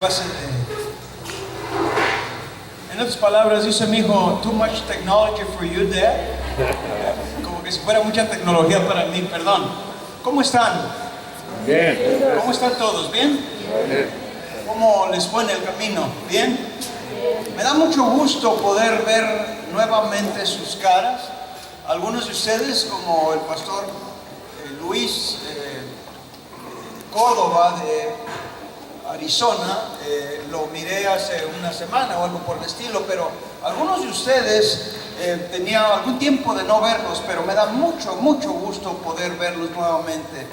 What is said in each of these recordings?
En otras palabras, dice mi hijo, too much technology for you, Dad. Como que si fuera mucha tecnología para mí, perdón. ¿Cómo están? Bien. ¿Cómo están todos? ¿Bien? ¿Cómo les fue en el camino? ¿Bien? Me da mucho gusto poder ver nuevamente sus caras. Algunos de ustedes, como el pastor Luis Córdoba de Arizona, lo miré hace una semana o algo por el estilo, pero algunos de ustedes tenía algún tiempo de no verlos, pero me da mucho gusto poder verlos nuevamente.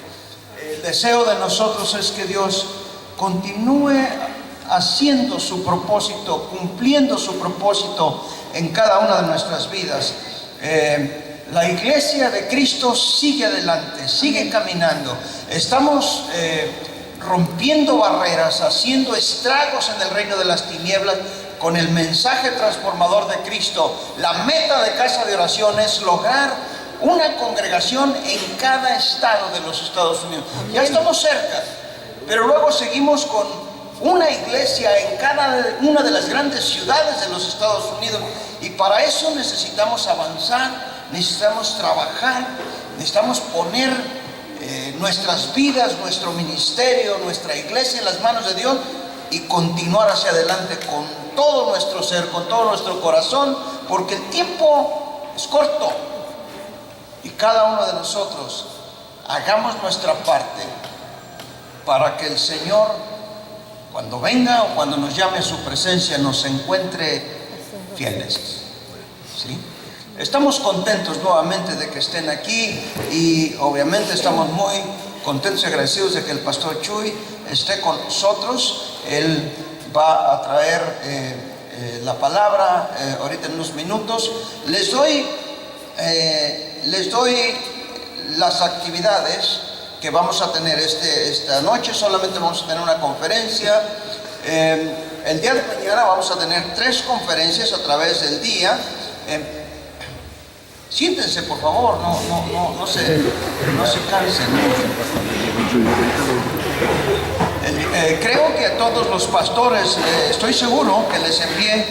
El deseo de nosotros es que Dios continúe haciendo su propósito, cumpliendo su propósito en cada una de nuestras vidas. La iglesia de Cristo sigue adelante, sigue caminando. Estamos rompiendo barreras, haciendo estragos en el reino de las tinieblas con el mensaje transformador de Cristo. La meta de Casa de Oración es lograr una congregación en cada estado de los Estados Unidos. Ya estamos cerca, pero luego seguimos con una iglesia en cada una de las grandes ciudades de los Estados Unidos, y para eso necesitamos avanzar, necesitamos trabajar, necesitamos poner nuestras vidas, nuestro ministerio, nuestra iglesia en las manos de Dios y continuar hacia adelante con todo nuestro ser, con todo nuestro corazón, porque el tiempo es corto y cada uno de nosotros hagamos nuestra parte para que el Señor, cuando venga o cuando nos llame a su presencia, nos encuentre fieles. ¿Sí? Estamos contentos nuevamente de que estén aquí y obviamente estamos muy contentos y agradecidos de que el pastor Chuy esté con nosotros. Él va a traer la palabra ahorita en unos minutos. Les doy las actividades que vamos a tener esta noche. Solamente vamos a tener una conferencia. El día de mañana vamos a tener 3 conferencias a través del día. Siéntense, por favor, no se cansen. Creo que a todos los pastores, estoy seguro que les envié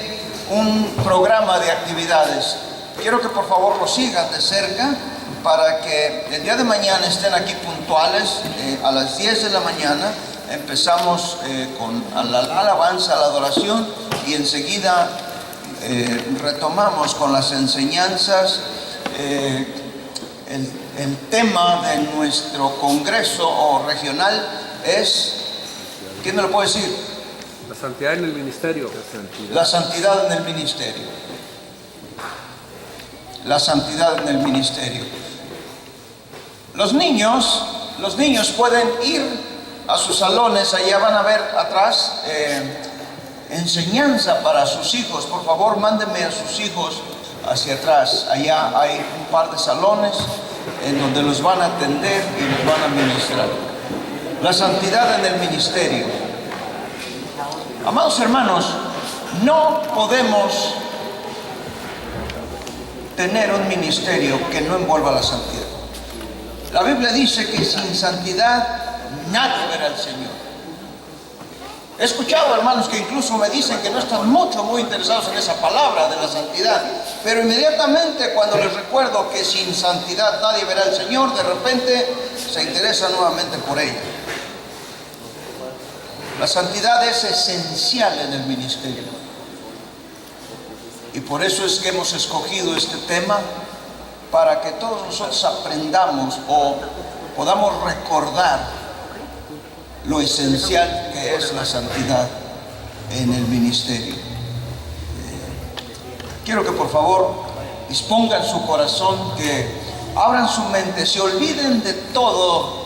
un programa de actividades. Quiero que por favor lo sigan de cerca para que el día de mañana estén aquí puntuales. A las 10 de la mañana empezamos con la alabanza, la adoración, y enseguida retomamos con las enseñanzas. El tema de nuestro congreso o regional es, ¿quién me lo puede decir? La santidad en el ministerio. La santidad en el ministerio. La santidad en el ministerio. Los niños pueden ir a sus salones. Allá van a ver atrás enseñanza para sus hijos. Por favor, mándenme a sus hijos hacia atrás. Allá hay un par de salones en donde los van a atender y los van a ministrar. La santidad en el ministerio. Amados hermanos, no podemos tener un ministerio que no envuelva la santidad. La Biblia dice que sin santidad nadie verá al Señor. He escuchado hermanos que incluso me dicen que no están muy interesados en esa palabra de la santidad, pero inmediatamente cuando les recuerdo que sin santidad nadie verá al Señor, de repente se interesan nuevamente por ella. La santidad es esencial en el ministerio, y por eso es que hemos escogido este tema, para que todos nosotros aprendamos o podamos recordar lo esencial que es la santidad en el ministerio. Quiero que por favor dispongan su corazón, que abran su mente, se olviden de todo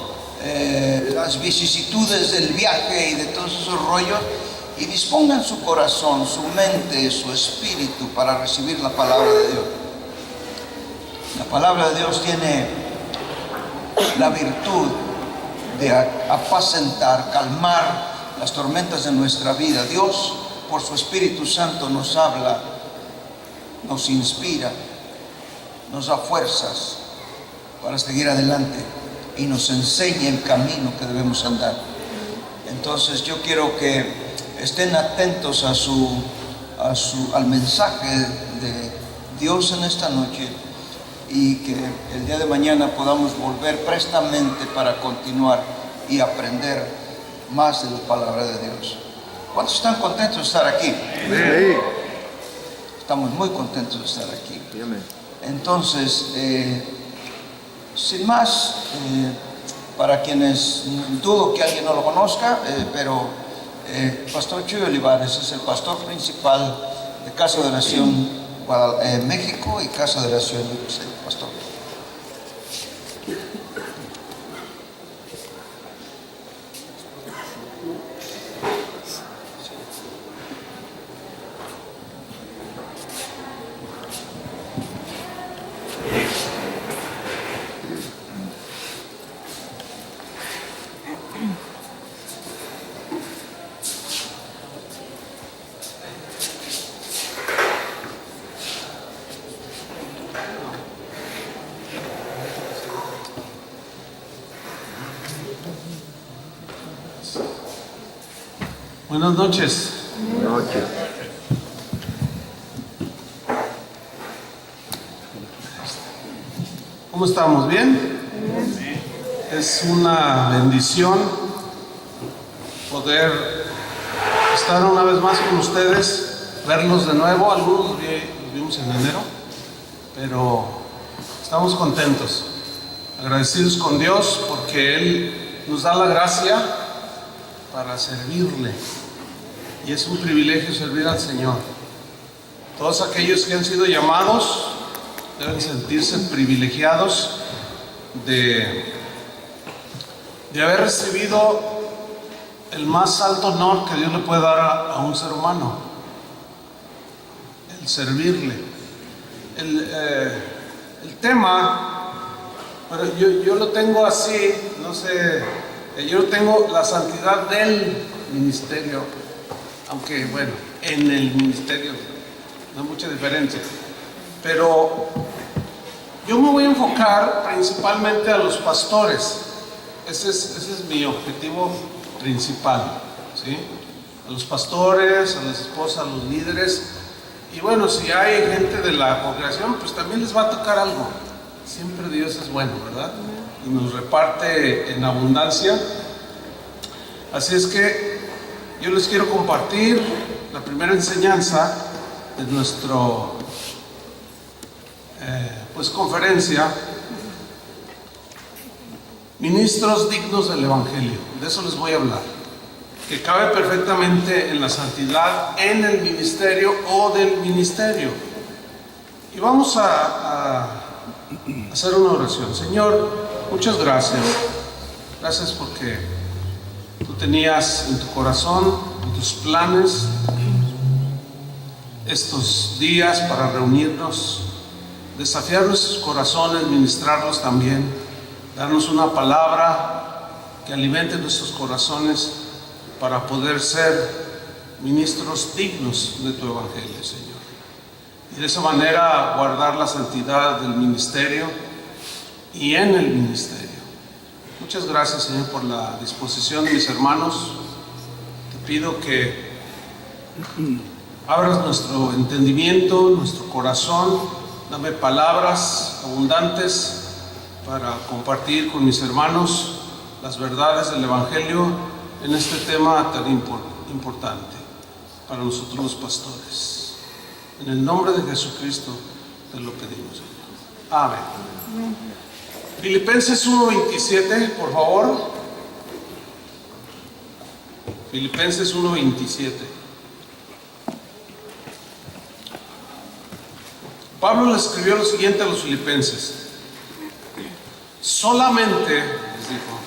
las vicisitudes del viaje y de todos esos rollos, y dispongan su corazón, su mente, su espíritu para recibir la palabra de Dios. La palabra de Dios tiene la virtud de apacentar, calmar las tormentas de nuestra vida. Dios, por su Espíritu Santo, nos habla, nos inspira, nos da fuerzas para seguir adelante y nos enseña el camino que debemos andar. Entonces yo quiero que estén atentos al mensaje de Dios en esta noche, y que el día de mañana podamos volver prestamente para continuar y aprender más de la palabra de Dios. ¿Cuántos están contentos de estar aquí? Sí. Estamos muy contentos de estar aquí. Amén. Entonces, sin más, para quienes dudo que alguien no lo conozca, pero Pastor Chuy Olivares es el pastor principal de Casa de Oración México y Casa de Oración USA. Pastor. Buenas noches. Buenas noches. ¿Cómo estamos? ¿Bien? Es una bendición poder estar una vez más con ustedes, verlos de nuevo. Algunos los vimos en enero, pero estamos contentos, agradecidos con Dios porque Él nos da la gracia para servirle, y es un privilegio servir al Señor. Todos aquellos que han sido llamados deben sentirse privilegiados de haber recibido el más alto honor que Dios le puede dar a un ser humano: el servirle. El tema, bueno, yo lo tengo así, no sé, yo tengo la santidad del ministerio, aunque bueno, en el ministerio no hay mucha diferencia, pero yo me voy a enfocar principalmente a los pastores. Ese es mi objetivo principal, ¿sí? A los pastores, a las esposas, a los líderes, y bueno, si hay gente de la congregación, pues también les va a tocar algo. Siempre Dios es bueno, ¿verdad? Y nos reparte en abundancia. Así es que yo les quiero compartir la primera enseñanza de nuestro conferencia, Ministros dignos del Evangelio. De eso les voy a hablar, que cabe perfectamente en la santidad, en el ministerio o del ministerio. Y vamos a hacer una oración. Señor, muchas gracias. Gracias porque tú tenías en tu corazón, en tus planes, estos días para reunirnos, desafiar nuestros corazones, ministrarlos también, darnos una palabra que alimente nuestros corazones para poder ser ministros dignos de tu Evangelio, Señor. Y de esa manera guardar la santidad del ministerio y en el ministerio. Muchas gracias, Señor, por la disposición de mis hermanos. Te pido que abras nuestro entendimiento, nuestro corazón. Dame palabras abundantes para compartir con mis hermanos las verdades del Evangelio en este tema tan importante para nosotros los pastores. En el nombre de Jesucristo te lo pedimos, Señor. Amén. Filipenses 1:27, por favor. Filipenses 1:27. Pablo le escribió lo siguiente a los filipenses: solamente, les dijo,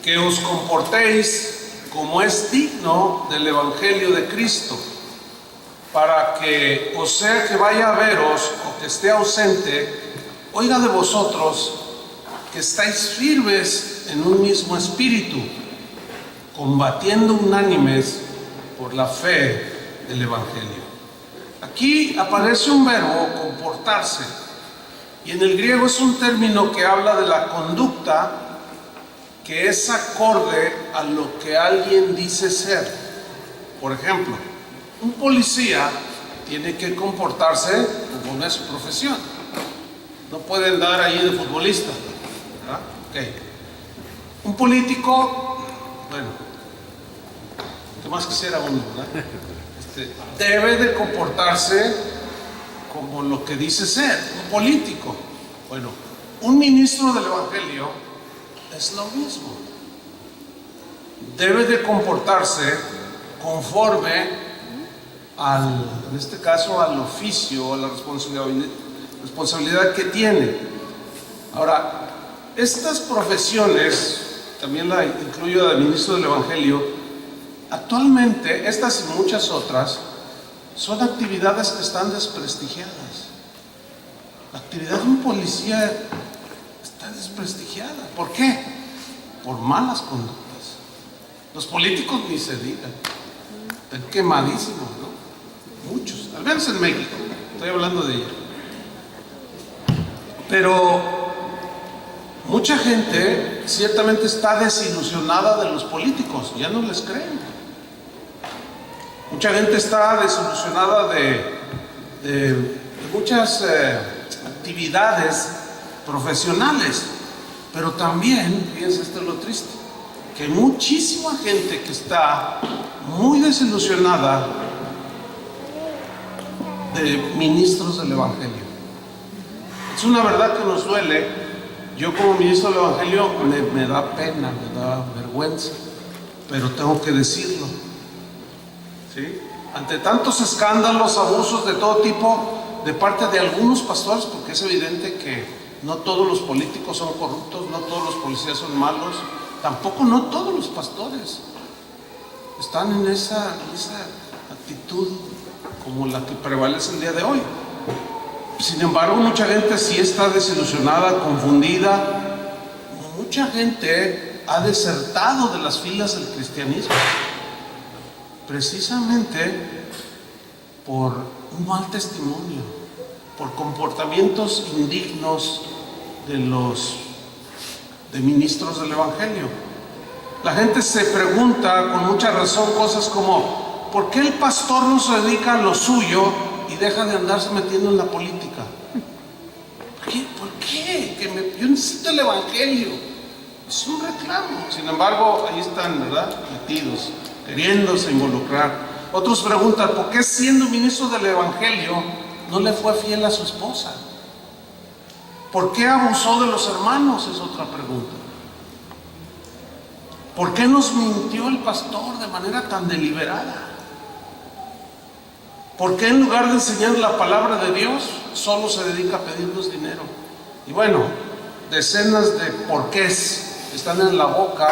que os comportéis como es digno del Evangelio de Cristo, para que, o sea que vaya a veros o que esté ausente, oiga de vosotros que estáis firmes en un mismo espíritu, combatiendo unánimes por la fe del Evangelio. Aquí aparece un verbo, comportarse, y en el griego es un término que habla de la conducta que es acorde a lo que alguien dice ser. Por ejemplo, un policía tiene que comportarse conforme a su profesión. No puede andar ahí de futbolista, ¿verdad? Okay. Un político, bueno, ¿qué más quisiera uno, verdad? Debe de comportarse como lo que dice ser, un político. Bueno, un ministro del Evangelio es lo mismo. Debe de comportarse conforme en este caso, al oficio, a la responsabilidad que tiene. Ahora, estas profesiones, también la incluyo la de ministro del Evangelio, actualmente, estas y muchas otras, son actividades que están desprestigiadas. La actividad de un policía está desprestigiada. ¿Por qué? Por malas conductas. Los políticos ni se digan. Están quemadísimos, ¿no? Muchos, al menos en México. Estoy hablando de ello. Pero mucha gente ciertamente está desilusionada de los políticos. Ya no les creen. Mucha gente está desilusionada de muchas actividades profesionales, pero también, fíjense, esto es lo triste, que hay muchísima gente que está muy desilusionada de ministros del Evangelio. Es una verdad que nos duele. Yo como ministro del Evangelio me da pena, me da vergüenza, pero tengo que decirlo. ¿Sí? Ante tantos escándalos, abusos de todo tipo de parte de algunos pastores, porque es evidente que no todos los políticos son corruptos, no todos los policías son malos, tampoco no todos los pastores están en esa actitud como la que prevalece el día de hoy. Sin embargo, mucha gente sí está desilusionada, confundida. Mucha gente ha desertado de las filas del cristianismo precisamente por un mal testimonio, por comportamientos indignos de ministros del Evangelio. La gente se pregunta con mucha razón cosas como: ¿por qué el pastor no se dedica a lo suyo y deja de andarse metiendo en la política? ¿Por qué? Yo necesito el Evangelio. Es un reclamo. Sin embargo, ahí están, ¿verdad?, metidos, queriéndose involucrar. Otros preguntan: ¿por qué siendo ministro del Evangelio no le fue fiel a su esposa? ¿Por qué abusó de los hermanos? Es otra pregunta. ¿Por qué nos mintió el pastor de manera tan deliberada? ¿Por qué en lugar de enseñar la palabra de Dios solo se dedica a pedirnos dinero? Y bueno, decenas de porqués están en la boca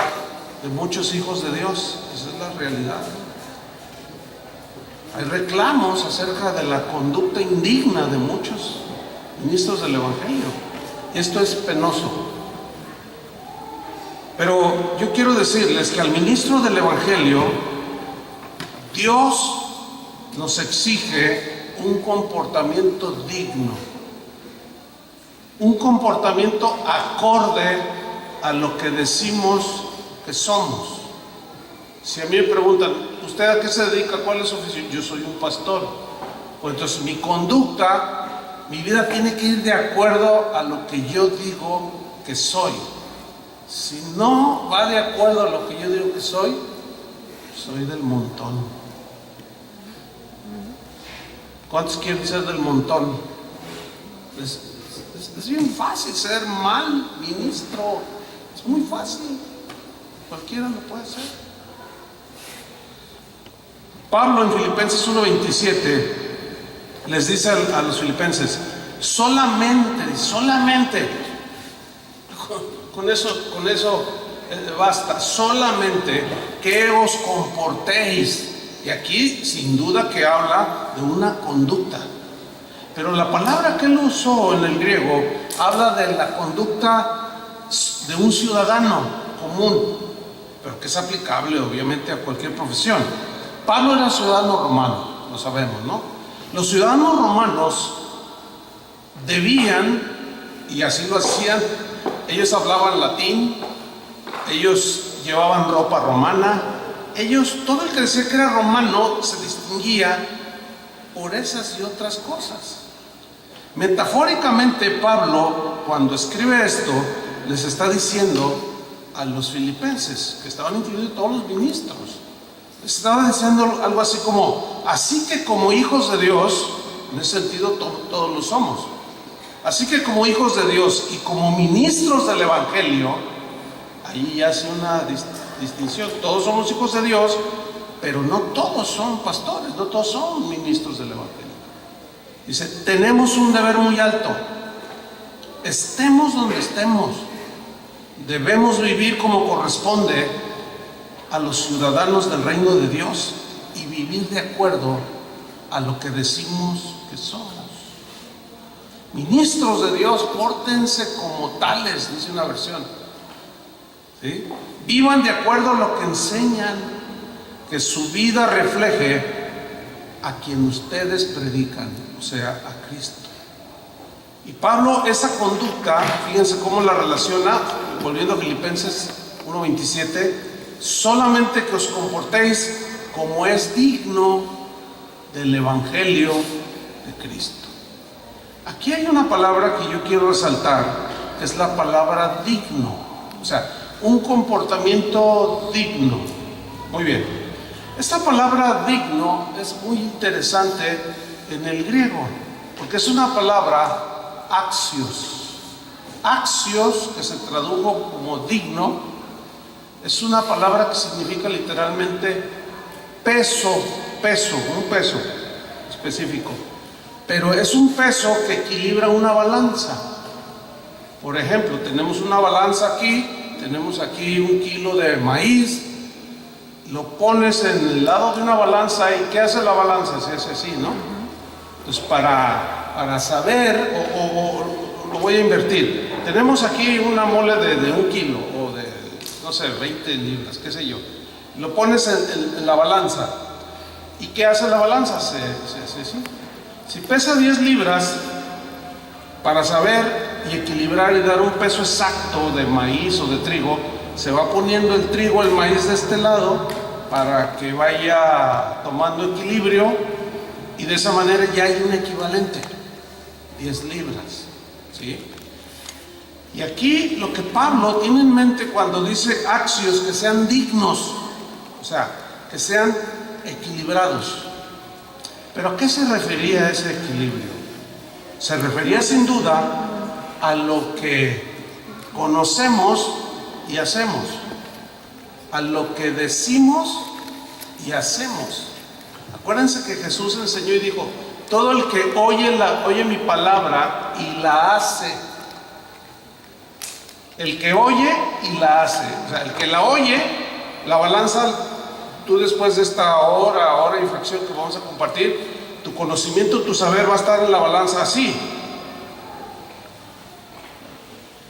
de muchos hijos de Dios. Esa es la realidad. Hay reclamos acerca de la conducta indigna de muchos ministros del Evangelio. Y esto es penoso. Pero yo quiero decirles que al ministro del Evangelio, Dios nos exige un comportamiento digno, un comportamiento acorde a lo que decimos que somos. Si a mí me preguntan: ¿usted a qué se dedica? ¿Cuál es su oficio? Yo soy un pastor. Pues entonces mi conducta, mi vida tiene que ir de acuerdo a lo que yo digo que soy. Si no va de acuerdo a lo que yo digo que soy del montón. ¿Cuántos quieren ser del montón? Es bien fácil ser mal ministro. Es muy fácil. Cualquiera lo puede hacer. Pablo en Filipenses 1:27 les dice a los filipenses: solamente, con eso basta, solamente que os comportéis. Y aquí sin duda que habla de una conducta, pero la palabra que él usó en el griego habla de la conducta de un ciudadano común, pero que es aplicable obviamente a cualquier profesión. Pablo era ciudadano romano, lo sabemos, ¿no? Los ciudadanos romanos debían, y así lo hacían, ellos hablaban latín, ellos llevaban ropa romana, ellos, todo el que decía que era romano, se distinguía por esas y otras cosas. Metafóricamente, Pablo, cuando escribe esto, les está diciendo a los filipenses, que estaban incluidos todos los ministros, les estaba diciendo algo así como: así que como hijos de Dios, en ese sentido todos lo somos, así que como hijos de Dios y como ministros del Evangelio, ahí hace una distinción. Todos somos hijos de Dios, pero no todos son pastores, no todos son ministros del Evangelio. Dice, tenemos un deber muy alto. Estemos donde estemos, debemos vivir como corresponde a los ciudadanos del reino de Dios y vivir de acuerdo a lo que decimos que somos. Ministros de Dios, pórtense como tales, dice una versión. ¿Sí? Vivan de acuerdo a lo que enseñan, que su vida refleje a quien ustedes predican, o sea, a Cristo. Y Pablo, esa conducta, fíjense cómo la relaciona, volviendo a Filipenses 1:27, solamente que os comportéis como es digno del Evangelio de Cristo. Aquí hay una palabra que yo quiero resaltar, que es la palabra digno, o sea, un comportamiento digno. Muy bien, esta palabra digno es muy interesante en el griego, porque es una palabra axios. Axios, que se tradujo como digno, es una palabra que significa literalmente peso, un peso específico, pero es un peso que equilibra una balanza. Por ejemplo, tenemos una balanza aquí, tenemos aquí 1 kilo de maíz, lo pones en el lado de una balanza y ¿qué hace la balanza? Se hace así, ¿no? Entonces para saber, o lo voy a invertir, tenemos aquí una mole de 1 kilo o de, no sé, 20 libras, qué sé yo, lo pones en la balanza y ¿qué hace la balanza? Se hace así. Si pesa 10 libras, para saber y equilibrar y dar un peso exacto de maíz o de trigo, se va poniendo el trigo, el maíz de este lado, para que vaya tomando equilibrio, y de esa manera ya hay un equivalente, 10 libras, ¿sí? Y aquí lo que Pablo tiene en mente cuando dice axios, que sean dignos, o sea, que sean equilibrados. ¿Pero a qué se refería ese equilibrio? Se refería sin duda a lo que conocemos y hacemos, a lo que decimos y hacemos. Acuérdense que Jesús enseñó y dijo: todo el que oye mi palabra y la hace, el que oye y la hace, o sea, el que la oye, la balanza, tú después de esta hora y fracción que vamos a compartir, tu conocimiento, tu saber va a estar en la balanza así.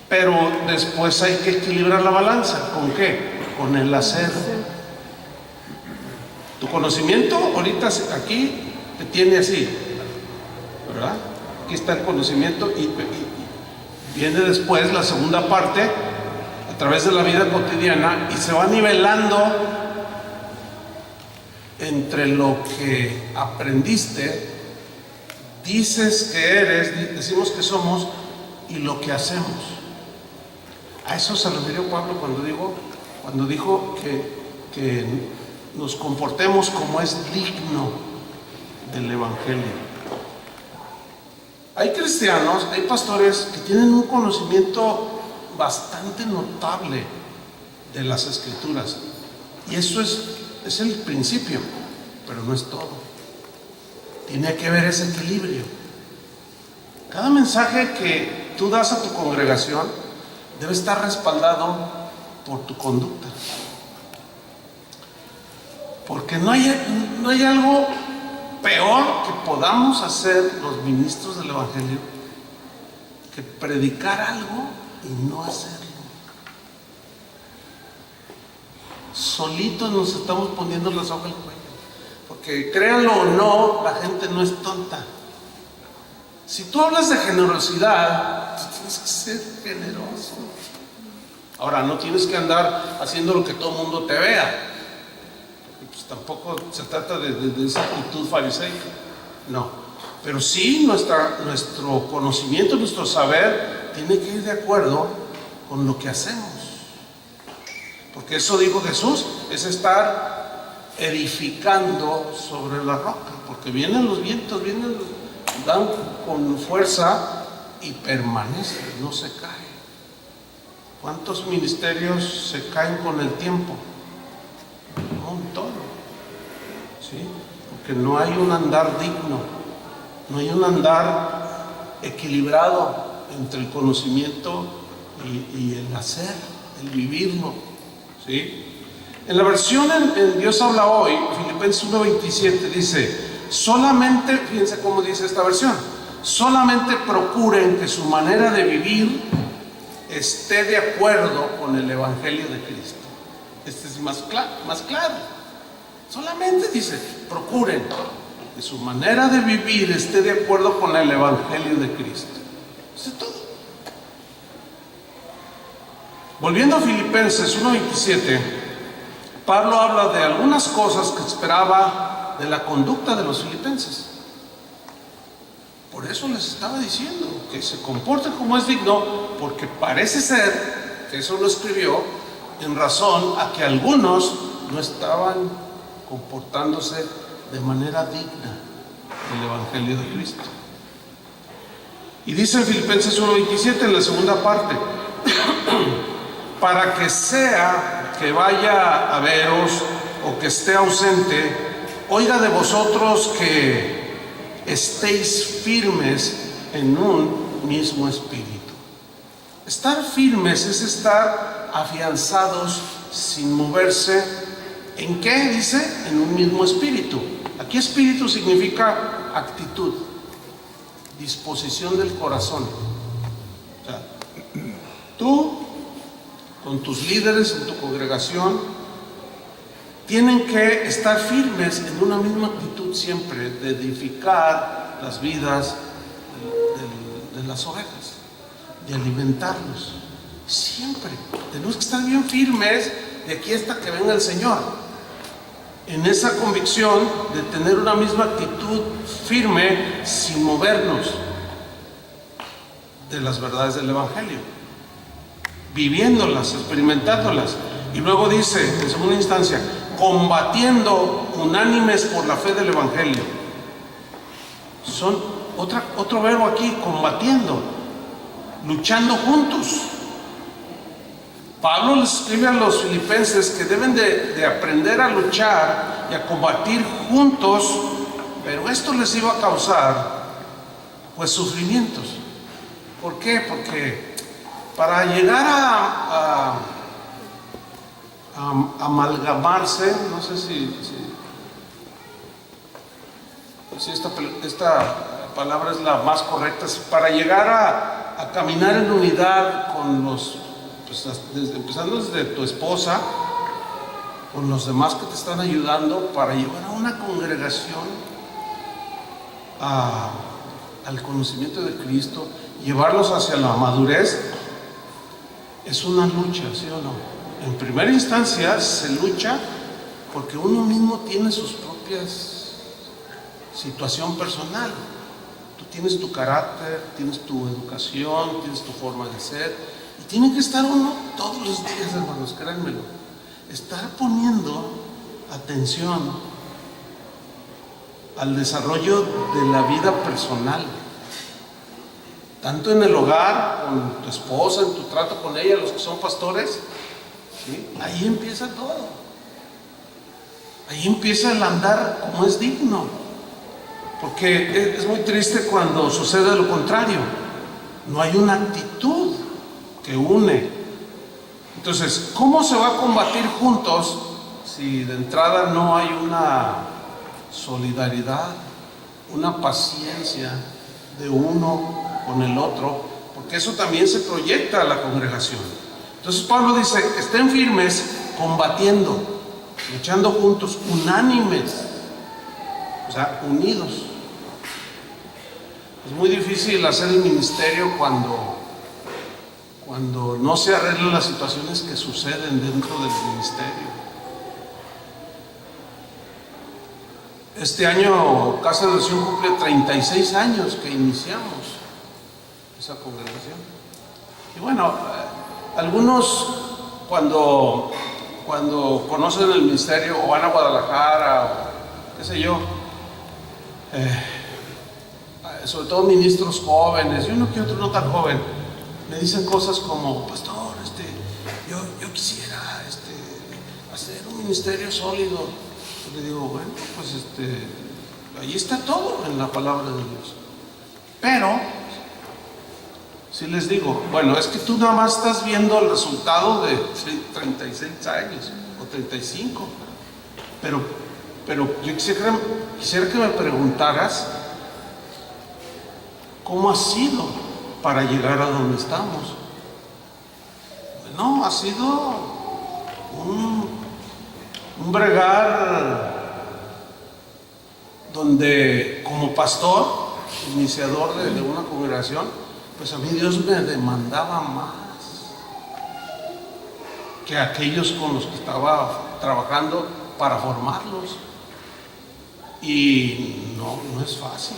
Pero después hay que equilibrar la balanza. ¿Con qué? Con el hacer. Tu conocimiento ahorita aquí te tiene así, ¿verdad? Aquí está el conocimiento y viene después la segunda parte a través de la vida cotidiana y se va nivelando entre lo que aprendiste, dices que eres, decimos que somos, y lo que hacemos. A eso se refirió Pablo cuando dijo que nos comportemos como es digno del Evangelio. Hay cristianos, hay pastores que tienen un conocimiento bastante notable de las Escrituras, y eso es el principio, pero no es todo. Tiene que haber ese equilibrio. Cada mensaje que tú das a tu congregación debe estar respaldado por tu conducta, porque no hay algo peor que podamos hacer los ministros del Evangelio que predicar algo y no hacerlo. Solitos nos estamos poniendo la soga al cuello, porque créanlo o no, la gente no es tonta. Si tú hablas de generosidad, tú tienes que ser generoso. Ahora, no tienes que andar haciendo lo que todo el mundo te vea, Pues tampoco se trata de esa actitud fariseica, no. Pero sí nuestro conocimiento, nuestro saber tiene que ir de acuerdo con lo que hacemos. Porque eso dijo Jesús, es estar edificando sobre la roca. Porque vienen los vientos, dan con fuerza y permanecen, no se cae. ¿Cuántos ministerios se caen con el tiempo? Un montón, ¿sí? Porque no hay un andar digno, no hay un andar equilibrado entre el conocimiento y el hacer, el vivirlo, ¿sí? En la versión en Dios habla hoy, Filipenses 1:27 dice, solamente, fíjense cómo dice esta versión, solamente procuren que su manera de vivir esté de acuerdo con el Evangelio de Cristo. Este es más claro. Solamente dice, procuren que su manera de vivir esté de acuerdo con el Evangelio de Cristo. Eso es todo. Volviendo a Filipenses 1:27, Pablo habla de algunas cosas que esperaba de la conducta de los filipenses. Por eso les estaba diciendo que se comporten como es digno, porque parece ser que eso lo escribió en razón a que algunos no estaban comportándose de manera digna del Evangelio de Cristo. Y dice en Filipenses 1:27 en la segunda parte, para que sea que vaya a veros o que esté ausente, oiga de vosotros que estéis firmes en un mismo espíritu. Estar firmes es estar afianzados sin moverse. ¿En qué? Dice, en un mismo espíritu. Aquí espíritu significa actitud, disposición del corazón. O sea, tú con tus líderes en tu congregación tienen que estar firmes en una misma actitud siempre, de edificar las vidas de las ovejas, de alimentarlos. Siempre tenemos que estar bien firmes de aquí hasta que venga el Señor, en esa convicción de tener una misma actitud firme sin movernos de las verdades del Evangelio, viviéndolas, experimentándolas. Y luego dice, en segunda instancia, combatiendo unánimes por la fe del Evangelio. Son otro verbo aquí, combatiendo, luchando juntos. Pablo les escribe a los filipenses que deben de aprender a luchar y a combatir juntos, pero esto les iba a causar pues sufrimientos. ¿Por qué? Porque para llegar a amalgamarse, no sé si esta palabra es la más correcta, para llegar a caminar en unidad con los, pues, empezando desde tu esposa, con los demás que te están ayudando, para llevar a una congregación al conocimiento de Cristo, llevarlos hacia la madurez, es una lucha, ¿sí o no? En primera instancia se lucha porque uno mismo tiene sus propias situación personal. Tú tienes tu carácter, tienes tu educación, tienes tu forma de ser, y tiene que estar uno todos los días, hermanos, créanmelo, estar poniendo atención al desarrollo de la vida personal, tanto en el hogar, con tu esposa, en tu trato con ella, los que son pastores, ¿sí? Ahí empieza todo. Ahí empieza el andar como es digno. Porque es muy triste cuando sucede lo contrario. No hay una actitud que une. Entonces, ¿cómo se va a combatir juntos si de entrada no hay una solidaridad, una paciencia de uno con el otro? Porque eso también se proyecta a la congregación. Entonces Pablo dice, estén firmes, combatiendo, luchando juntos, unánimes, o sea, unidos. Es muy difícil hacer el ministerio cuando no se arreglan las situaciones que suceden dentro del ministerio. Este año Casa de Oración cumple 36 años que iniciamos esa congregación. Y bueno, algunos cuando conocen el ministerio o van a Guadalajara o qué sé yo, sobre todo ministros jóvenes y uno que otro no tan joven, me dicen cosas como: pastor, yo quisiera hacer un ministerio sólido. Yo le digo: bueno, pues ahí está todo en la palabra de Dios. Pero si les digo, bueno, es que tú nada más estás viendo el resultado de 36 años o 35, pero yo quisiera que me preguntaras cómo ha sido para llegar a donde estamos. Bueno, ha sido un bregar donde, como pastor, iniciador de una congregación, pues a mí Dios me demandaba más que aquellos con los que estaba trabajando para formarlos. Y no es fácil.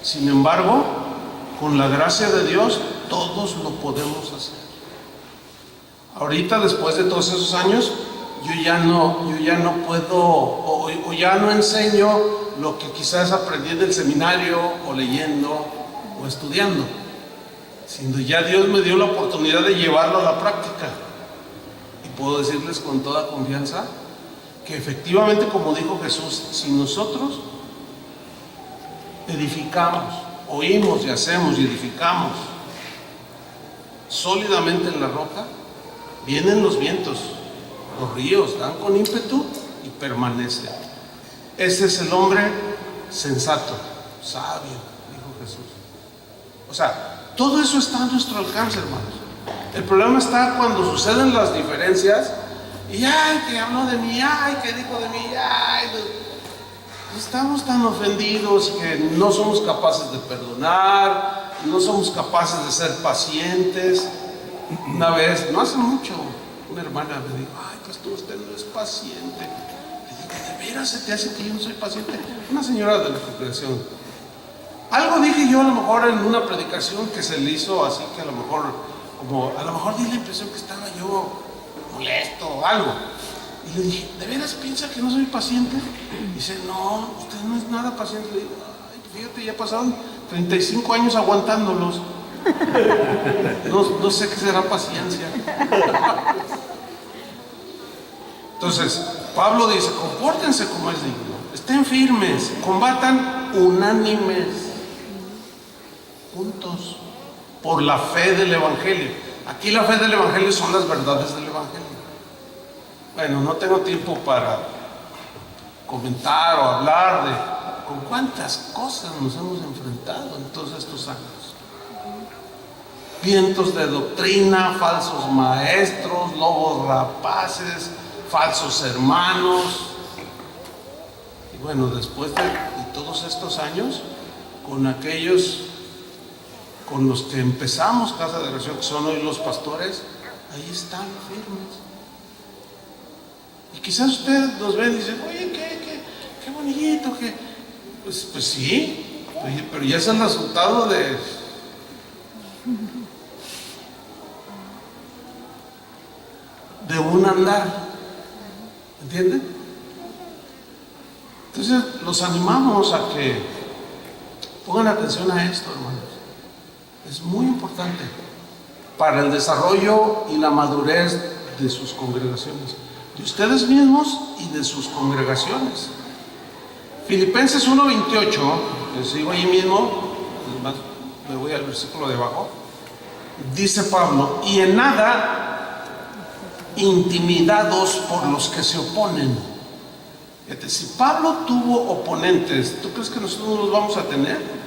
Sin embargo, con la gracia de Dios, todos lo podemos hacer. Ahorita, después de todos esos años, yo ya no puedo, o ya no enseño lo que quizás aprendí en el seminario, o leyendo, o estudiando, sino ya Dios me dio la oportunidad de llevarlo a la práctica. Y puedo decirles con toda confianza que efectivamente, como dijo Jesús, si nosotros edificamos, oímos y hacemos y edificamos sólidamente en la roca, vienen los vientos, los ríos dan con ímpetu y permanecen. Ese es el hombre sensato, sabio, dijo Jesús. O sea, todo eso está a nuestro alcance, hermanos. El problema está cuando suceden las diferencias y ay, que habló de mí, ay, que dijo de mí, ay. Estamos tan ofendidos que no somos capaces de perdonar, no somos capaces de ser pacientes. Una vez, no hace mucho, una hermana me dijo: ay, pastor, usted no es paciente. Le dije: ¿de veras se te hace que yo no soy paciente? Una señora de la congregación. Algo dije yo a lo mejor en una predicación que se le hizo así, que a lo mejor di la impresión que estaba yo molesto o algo. Y le dije: ¿de veras piensa que no soy paciente? Y dice: no, usted no es nada paciente. Le digo: ay, fíjate, ya pasaron 35 años aguantándolos. No sé qué será paciencia. Entonces, Pablo dice: compórtense como es digno, estén firmes, combatan unánimes, juntos, por la fe del Evangelio. Aquí la fe del Evangelio son las verdades del Evangelio. Bueno, no tengo tiempo para comentar o hablar de con cuántas cosas nos hemos enfrentado en todos estos años. Vientos de doctrina, falsos maestros, lobos rapaces, falsos hermanos. Y bueno, después de todos estos años, con aquellos con los que empezamos Casa de Oración, que son hoy los pastores, ahí están firmes. Y quizás ustedes nos ven y dicen: oye, qué bonito, pues sí, pero ya es el resultado de un andar, ¿entienden? Entonces los animamos a que pongan atención a esto, hermanos. Es muy importante para el desarrollo y la madurez de sus congregaciones, de ustedes mismos y de sus congregaciones. Filipenses 1:28, les sigo ahí mismo, además me voy al versículo de abajo. Dice Pablo: y en nada intimidados por los que se oponen. Fíjate, si Pablo tuvo oponentes, ¿tú crees que nosotros los vamos a tener?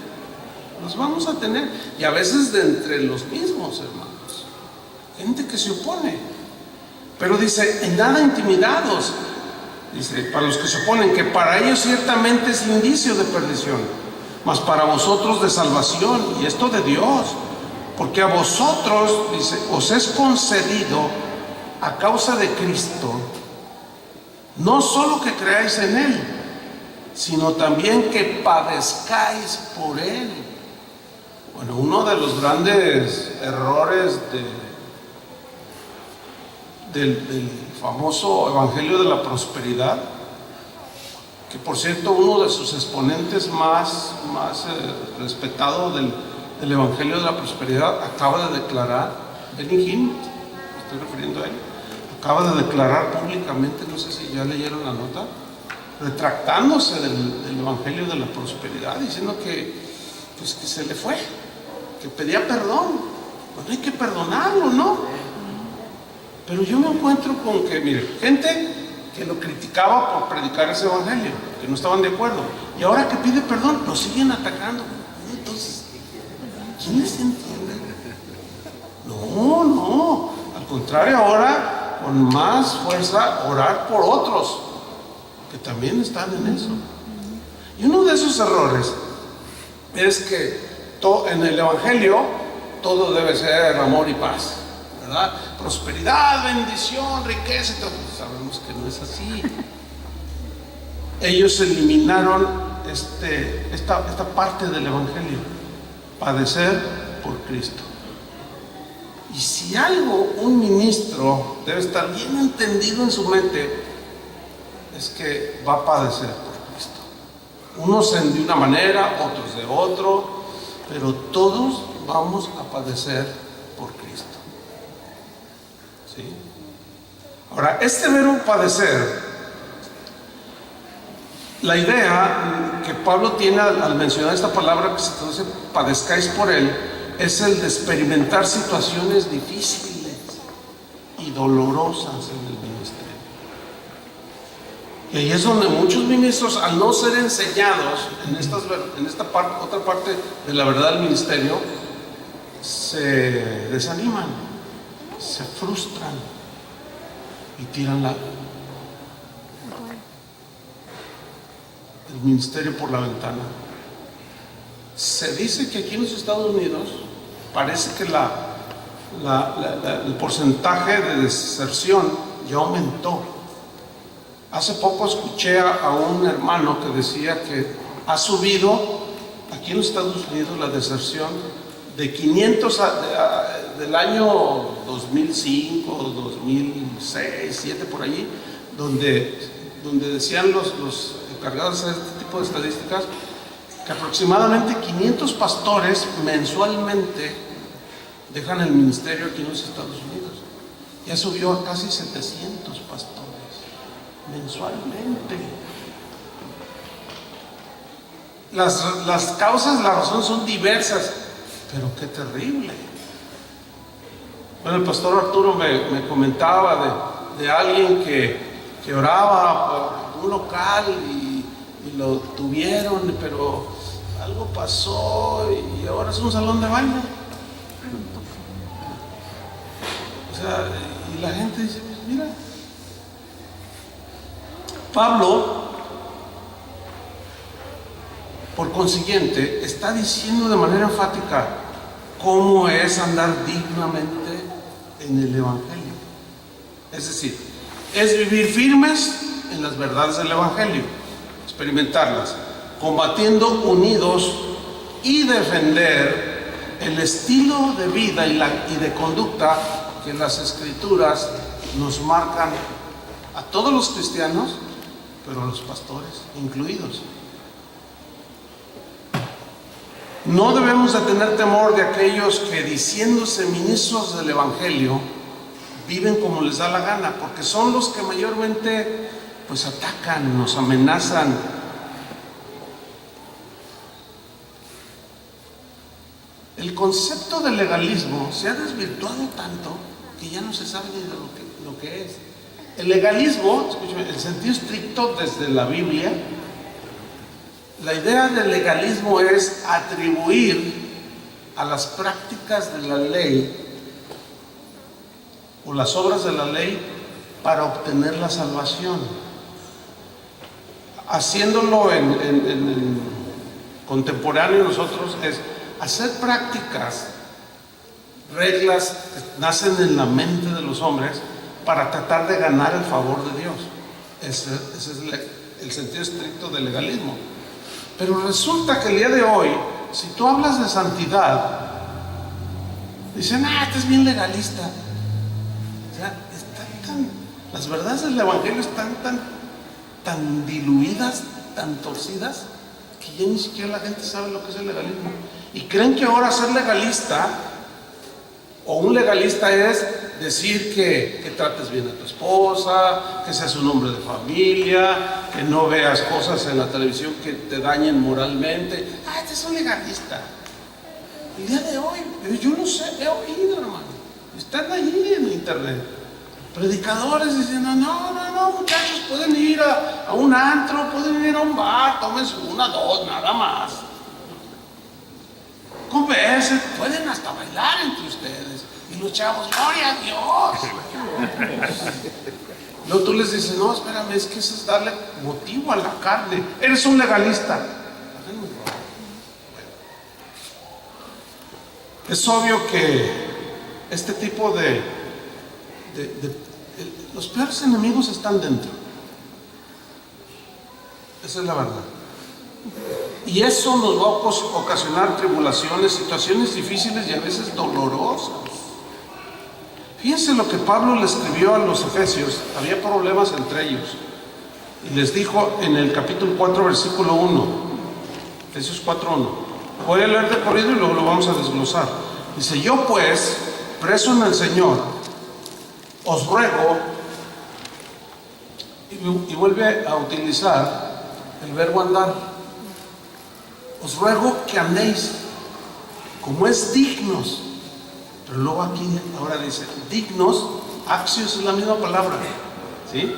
Los vamos a tener, y a veces de entre los mismos, hermanos, gente que se opone. Pero dice: en nada intimidados, dice, para los que se oponen, que para ellos ciertamente es indicio de perdición, mas para vosotros de salvación, y esto de Dios, porque a vosotros, dice, os es concedido a causa de Cristo, no solo que creáis en Él, sino también que padezcáis por Él. Bueno, uno de los grandes errores del famoso Evangelio de la Prosperidad, que por cierto uno de sus exponentes más respetado del Evangelio de la Prosperidad acaba de declarar, Benny Hinn, me estoy refiriendo a él, acaba de declarar públicamente, no sé si ya leyeron la nota, retractándose del Evangelio de la Prosperidad, diciendo que se le fue, que pedía perdón. Bueno, hay que perdonarlo, ¿no? Pero yo me encuentro con que, mire, gente que lo criticaba por predicar ese evangelio, que no estaban de acuerdo, y ahora que pide perdón, lo siguen atacando. Entonces, ¿quién les entiende? No, al contrario, ahora con más fuerza orar por otros que también están en eso. Y uno de esos errores es que en el evangelio todo debe ser amor y paz, ¿verdad? Prosperidad, bendición, riqueza, todo. Sabemos que no es así. Ellos eliminaron esta parte del evangelio: padecer por Cristo. Y si algo un ministro debe estar bien entendido en su mente, es que va a padecer por Cristo. Unos de una manera, otros de otro, pero todos vamos a padecer por Cristo. ¿Sí? Ahora, este verbo padecer, la idea que Pablo tiene al mencionar esta palabra que se traduce padezcáis por Él, es el de experimentar situaciones difíciles y dolorosas en el ministerio. Y ahí es donde muchos ministros, al no ser enseñados en esta otra parte de la verdad del ministerio, se desaniman, se frustran y tiran el ministerio por la ventana. Se dice que aquí en los Estados Unidos parece que el porcentaje de deserción ya aumentó. Hace poco escuché a un hermano que decía que ha subido aquí en los Estados Unidos la deserción de 500 del año 2005, 2006, 2007, por allí, donde decían los encargados de este tipo de estadísticas que aproximadamente 500 pastores mensualmente dejan el ministerio aquí en los Estados Unidos. Ya subió a casi 700 pastores mensualmente. Las causas, la razón son diversas, pero qué terrible. Bueno, el pastor Arturo me comentaba de alguien que oraba por un local y lo tuvieron, pero algo pasó y ahora es un salón de baile. O sea, y la gente dice, mira, Pablo, por consiguiente, está diciendo de manera enfática cómo es andar dignamente en el evangelio. Es decir, es vivir firmes en las verdades del evangelio, experimentarlas, combatiendo unidos y defender el estilo de vida y de conducta que las escrituras nos marcan a todos los cristianos, pero a los pastores incluidos. No debemos de tener temor de aquellos que, diciéndose ministros del evangelio, viven como les da la gana, porque son los que mayormente pues atacan, nos amenazan. El concepto de legalismo se ha desvirtuado tanto que ya no se sabe ni de lo que es. El legalismo, escúchame, el sentido estricto desde la Biblia, la idea del legalismo es atribuir a las prácticas de la ley o las obras de la ley para obtener la salvación. Haciéndolo en contemporáneo nosotros es hacer prácticas, reglas que nacen en la mente de los hombres para tratar de ganar el favor de Dios. Esa el sentido estricto del legalismo. Pero resulta que el día de hoy, si tú hablas de santidad, dicen, este es bien legalista. O sea, las verdades del Evangelio están tan diluidas, tan torcidas, que ya ni siquiera la gente sabe lo que es el legalismo. Y creen que ahora ser legalista, o un legalista, es decir que trates bien a tu esposa, que seas un hombre de familia, que no veas cosas en la televisión que te dañen moralmente. Este es un legalista. El día de hoy, yo no sé, he oído, hermano, están ahí en internet, predicadores diciendo, no, muchachos, pueden ir a un antro, pueden ir a un bar, tómense una, dos, nada más. Conversen, pueden hasta bailar entre ustedes. Y los chavos, gloria a Dios. Luego tú les dices, no, espérame, es que eso es darle motivo a la carne. Eres un legalista. Es obvio que este tipo de los peores enemigos están dentro. Esa es la verdad. Y eso nos va a ocasionar tribulaciones, situaciones difíciles y a veces dolorosas. Fíjense lo que Pablo le escribió a los efesios. Había problemas entre ellos. Y les dijo en el capítulo 4, versículo 1. Efesios 4:1. Voy a leer de corrido y luego lo vamos a desglosar. Dice, yo pues, preso en el Señor, os ruego, y vuelve a utilizar el verbo andar, os ruego que andéis como es dignos. Pero luego aquí ahora dice, dignos, axios es la misma palabra, ¿sí?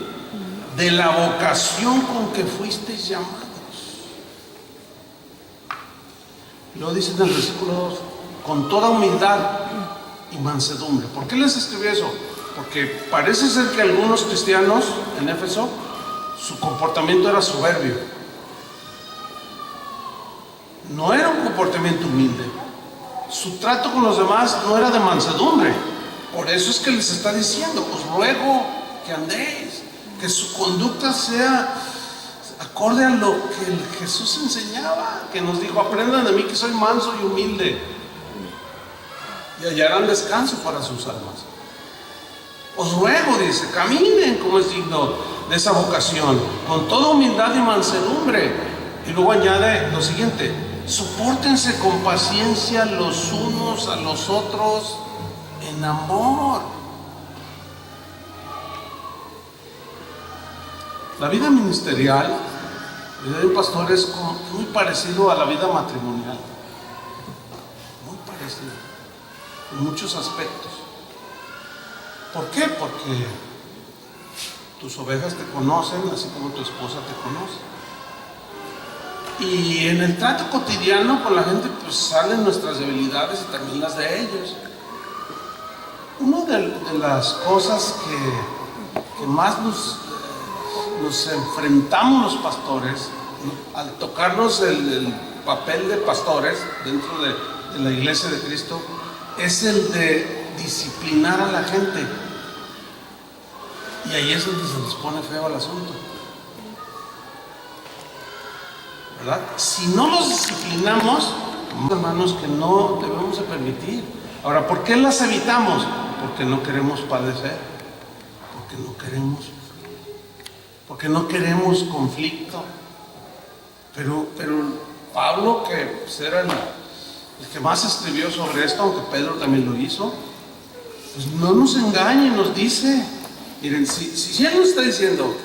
De la vocación con que fuisteis llamados. Luego dice en el versículo 2, con toda humildad y mansedumbre. ¿Por qué les escribí eso? Porque parece ser que algunos cristianos en Éfeso, su comportamiento era soberbio. No era un comportamiento humilde. Su trato con los demás no era de mansedumbre. Por eso es que les está diciendo, os ruego que andéis, que su conducta sea acorde a lo que Jesús enseñaba, que nos dijo, aprendan de mí que soy manso y humilde, y hallarán descanso para sus almas. Os ruego, dice, caminen como es digno de esa vocación, con toda humildad y mansedumbre. Y luego añade lo siguiente, sopórtense con paciencia los unos a los otros en amor. La vida ministerial, la vida de un pastor es muy parecido a la vida matrimonial. Muy parecido, en muchos aspectos. ¿Por qué? Porque tus ovejas te conocen, así como tu esposa te conoce. Y en el trato cotidiano con la gente, pues salen nuestras debilidades y también las de ellos. Una de las cosas que más nos enfrentamos los pastores, al tocarnos el papel de pastores dentro de la iglesia de Cristo, es el de disciplinar a la gente. Y ahí es donde se les pone feo el asunto, ¿verdad? Si no los disciplinamos, hermanos, que no debemos de permitir. Ahora, ¿por qué las evitamos? Porque no queremos padecer, porque no queremos conflicto. Pero Pablo, que pues era el que más escribió sobre esto, aunque Pedro también lo hizo, pues no nos engañe, nos dice, miren, si él nos está diciendo,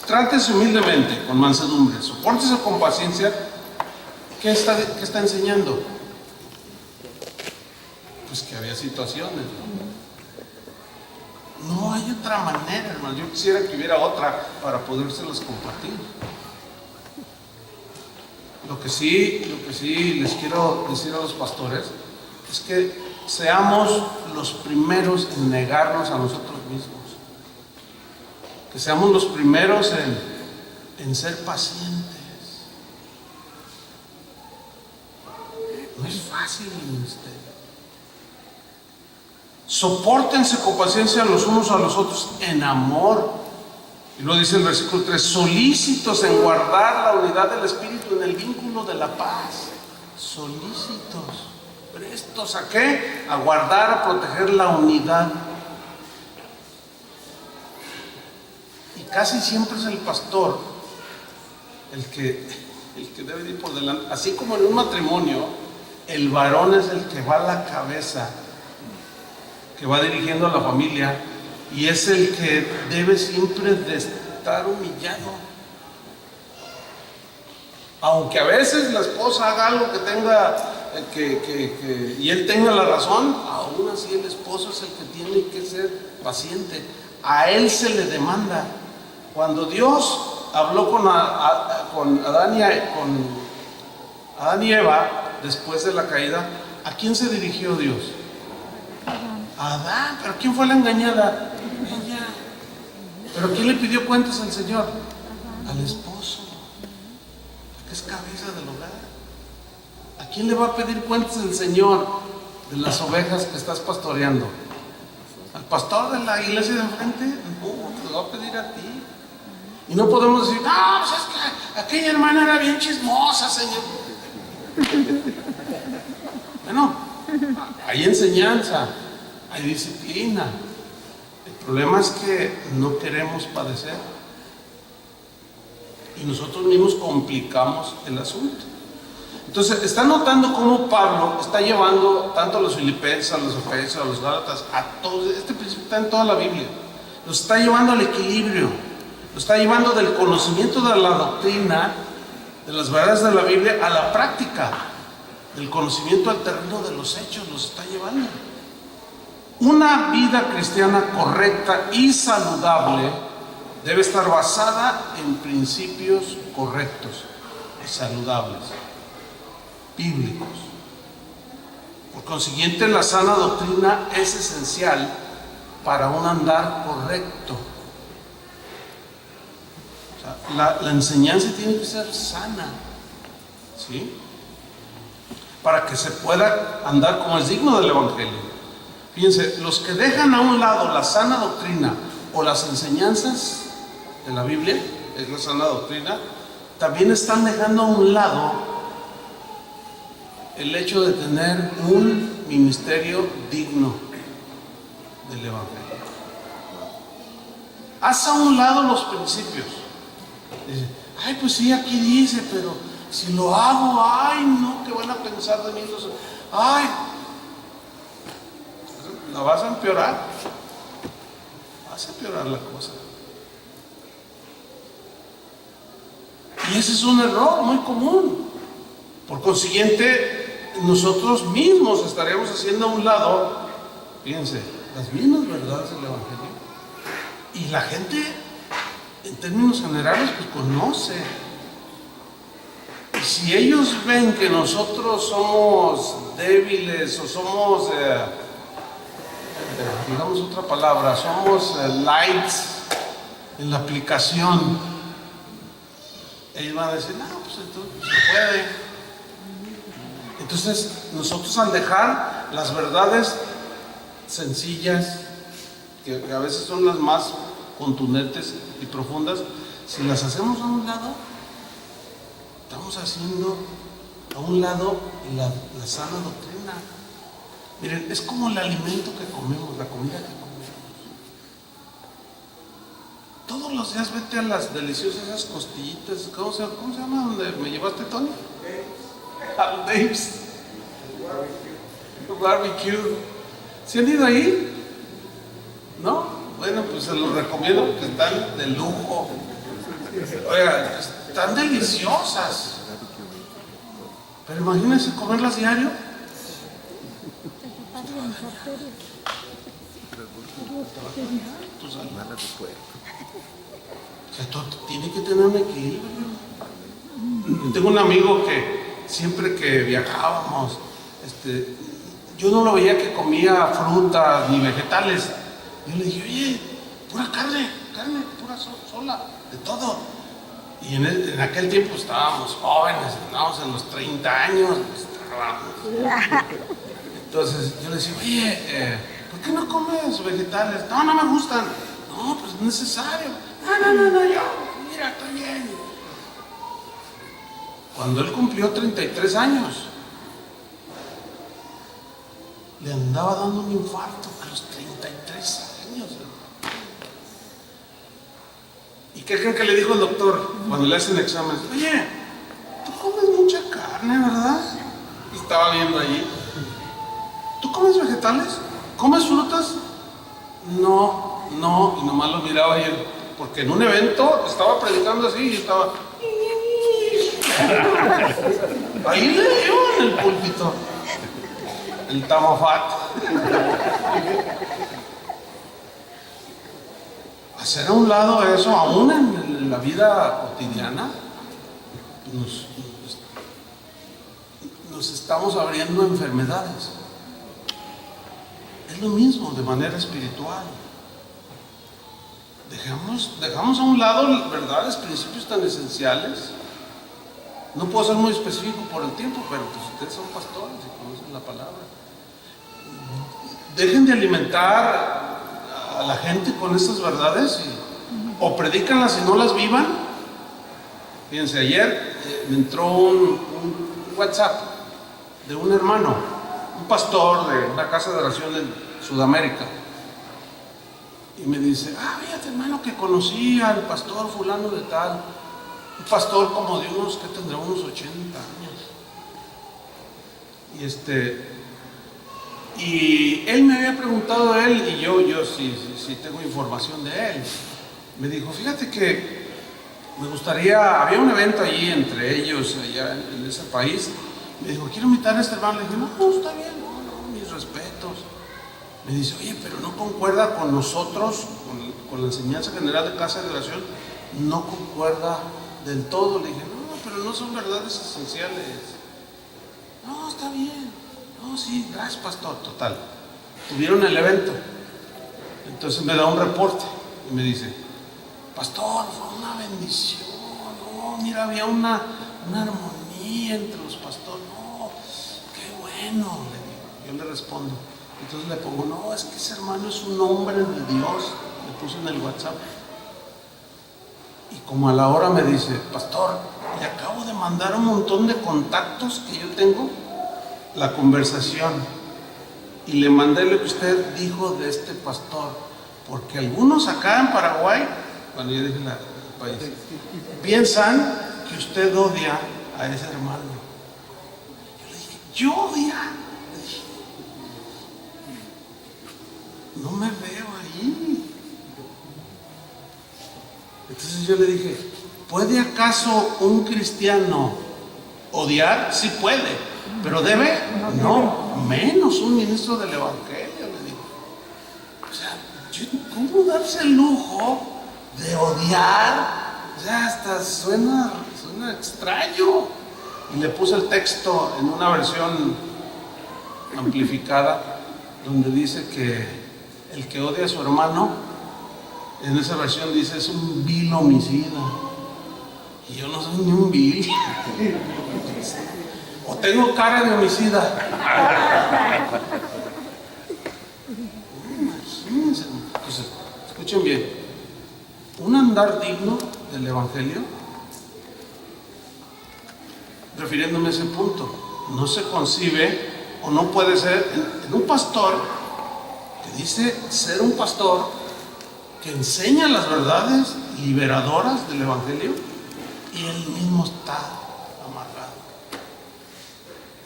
trátese humildemente, con mansedumbre, sopórtese con paciencia, ¿qué está enseñando? Pues que había situaciones, no hay otra manera, hermano. Yo quisiera que hubiera otra para podérselas compartir. Lo que sí les quiero decir a los pastores es que seamos los primeros en negarnos a nosotros mismos. Que seamos los primeros en ser pacientes. No es fácil el ministerio. Sopórtense con paciencia los unos a los otros en amor. Y luego dice el versículo 3, solícitos en guardar la unidad del Espíritu en el vínculo de la paz. Solícitos. ¿Prestos a qué? A guardar, a proteger la unidad. Y casi siempre es el pastor el que debe ir por delante. Así como en un matrimonio, el varón es el que va a la cabeza, que va dirigiendo a la familia, y es el que debe siempre de estar humillado. Aunque a veces la esposa haga algo que tenga, y él tenga la razón, aún así el esposo es el que tiene que ser paciente. A él se le demanda. Cuando Dios habló con Adán y Eva, después de la caída, ¿a quién se dirigió Dios? A Adán. ¿Pero quién fue la engañada? Ella. ¿Pero quién le pidió cuentas al Señor? Al esposo, que es cabeza del hogar. ¿A quién le va a pedir cuentas el Señor de las ovejas que estás pastoreando? ¿Al pastor de la iglesia de enfrente? No, te lo va a pedir a ti. Y no podemos decir, no, pues es que aquella hermana era bien chismosa, Señor. Bueno, hay enseñanza, hay disciplina. El problema es que no queremos padecer. Y nosotros mismos complicamos el asunto. Entonces, está notando cómo Pablo está llevando tanto a los filipenses, a los efesios, a los gálatas, a todos. Este principio está en toda la Biblia. Los está llevando al equilibrio. Lo está llevando del conocimiento de la doctrina, de las verdades de la Biblia, a la práctica, del conocimiento al terreno de los hechos. Los está llevando. Una vida cristiana correcta y saludable debe estar basada en principios correctos y saludables, bíblicos. Por consiguiente, la sana doctrina es esencial para un andar correcto. O sea, la enseñanza tiene que ser sana, ¿sí? Para que se pueda andar como es digno del Evangelio. Fíjense, los que dejan a un lado la sana doctrina o las enseñanzas de la Biblia, es la sana doctrina, también están dejando a un lado el hecho de tener un ministerio digno del Evangelio. Haz a un lado los principios. Dice, ay, pues sí, aquí dice, pero si lo hago, ay, no, ¿qué van a pensar de mí? Ay, la vas a empeorar. Vas a empeorar la cosa. Y ese es un error muy común. Por consiguiente, nosotros mismos estaríamos haciendo a un lado, fíjense, las mismas verdades del Evangelio. Y la gente, en términos generales, pues conoce. Y si ellos ven que nosotros somos débiles o somos, digamos otra palabra, somos lights en la aplicación, ellos van a decir, no, pues entonces se puede. Entonces, nosotros al dejar las verdades sencillas, que a veces son las más contundentes y profundas, si las hacemos a un lado, estamos haciendo a un lado la sana doctrina. Miren, es como el alimento que comemos, la comida que comemos. Todos los días vete a las deliciosas esas costillitas, ¿cómo se llama? ¿Dónde me llevaste, Tony? A Dave's. Barbecue. ¿Se han ido ahí? ¿No? Bueno, pues se los recomiendo porque están de lujo. Oiga, están deliciosas. Pero imagínense comerlas diario. O sea, todo tiene que tener un equilibrio. Tengo un amigo que siempre que viajábamos, yo no lo veía que comía frutas ni vegetales. Yo le dije, oye, pura carne, pura sola, de todo. Y en aquel tiempo estábamos jóvenes, estábamos en los 30 años, entonces yo le decía, oye, ¿por qué no comes vegetales? No, no me gustan. No, pues es necesario. No, yo, mira, estoy bien. Cuando él cumplió 33 años, le andaba dando un infarto a los 33 años. ¿Y qué creen que le dijo el doctor cuando le hacen exámenes? Oye, tú comes mucha carne, ¿verdad? Y estaba viendo allí. ¿Tú comes vegetales? ¿Comes frutas? No, y nomás lo miraba y él, porque en un evento estaba predicando así y estaba ahí le dio en el púlpito el tamafat. Hacer a un lado eso, aún en la vida cotidiana, nos estamos abriendo enfermedades. Es lo mismo de manera espiritual. Dejamos a un lado verdades, principios tan esenciales. No puedo ser muy específico por el tiempo, pero pues ustedes son pastores y conocen la palabra. Dejen de alimentar a la gente con estas verdades o predícanlas y no las vivan. Fíjense, ayer me entró un WhatsApp de un hermano, un pastor de una casa de oración en Sudamérica, y me dice: fíjate, hermano, que conocí al pastor fulano de tal, un pastor como de unos, que tendrá unos 80 años, y él me había preguntado a él, y yo sí tengo información de él. Me dijo: fíjate que me gustaría, había un evento allí entre ellos, allá en ese país. Me dijo: quiero invitar a este hermano. Le dije: no, está bien, no, mis respetos. Me dice: oye, pero no concuerda con nosotros, con la enseñanza general de casa de oración, no concuerda del todo. Le dije: no, pero no son verdades esenciales. No, está bien. No, sí, gracias, pastor. Total, tuvieron el evento. Entonces me da un reporte y me dice: pastor, fue una bendición. No, mira, había una armonía entre los pastores. No, qué bueno, le digo. Yo le respondo. Entonces le pongo: no, es que ese hermano es un hombre de Dios. Le puse en el WhatsApp. Y como a la hora me dice: pastor, le acabo de mandar un montón de contactos que yo tengo, la conversación, y le mandé lo que usted dijo de este pastor, porque algunos acá en Paraguay, cuando yo dije el país, piensan que usted odia a ese hermano. Yo le dije: ¿yo odia? Le dije: no me veo ahí. Entonces yo le dije: ¿puede acaso un cristiano odiar? Sí puede, pero ¿debe? No, menos un ministro del evangelio, le digo. O sea, ¿cómo darse el lujo de odiar? O sea, hasta suena extraño. Y le puse el texto en una versión amplificada, donde dice que el que odia a su hermano, en esa versión dice, es un vil homicida. Y yo no soy ni un vil. O tengo cara de homicida. Imagínense. Entonces, escuchen bien. Un andar digno del evangelio, refiriéndome a ese punto, no se concibe o no puede ser en un pastor que dice ser un pastor que enseña las verdades liberadoras del evangelio, y él mismo está amargado,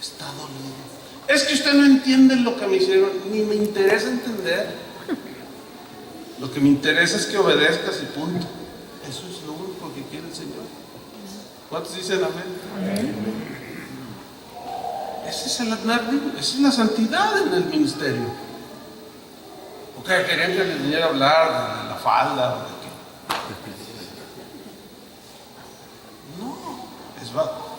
está dolido. Es que usted no entiende lo que me hicieron. Ni me interesa entender. Lo que me interesa es que obedezcas y punto. Eso es lo único que quiere el Señor. ¿Cuántos dicen amén? Ese es el andar digno, esa es la santidad en el ministerio. ¿O qué querían que les viniera a hablar de la falda o de qué? No,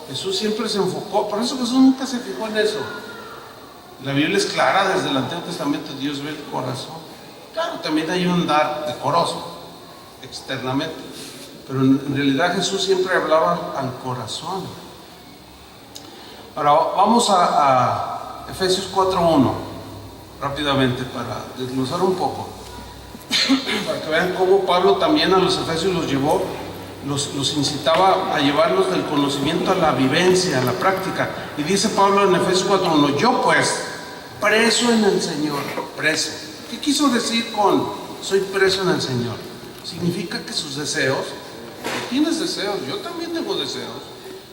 Jesús siempre se enfocó, por eso Jesús nunca se fijó en eso. La Biblia es clara, desde el Antiguo Testamento Dios ve el corazón. Claro, también hay un andar decoroso externamente, pero en realidad Jesús siempre hablaba al corazón. Ahora vamos a Efesios 4:1 rápidamente para desglosar un poco. para que vean cómo Pablo también a los efesios los llevó, los incitaba a llevarlos del conocimiento a la vivencia, a la práctica. Y dice Pablo en Efesios 4:1, yo pues, preso en el Señor, preso. ¿Qué quiso decir con soy preso en el Señor? Significa que sus deseos, tienes deseos, yo también tengo deseos,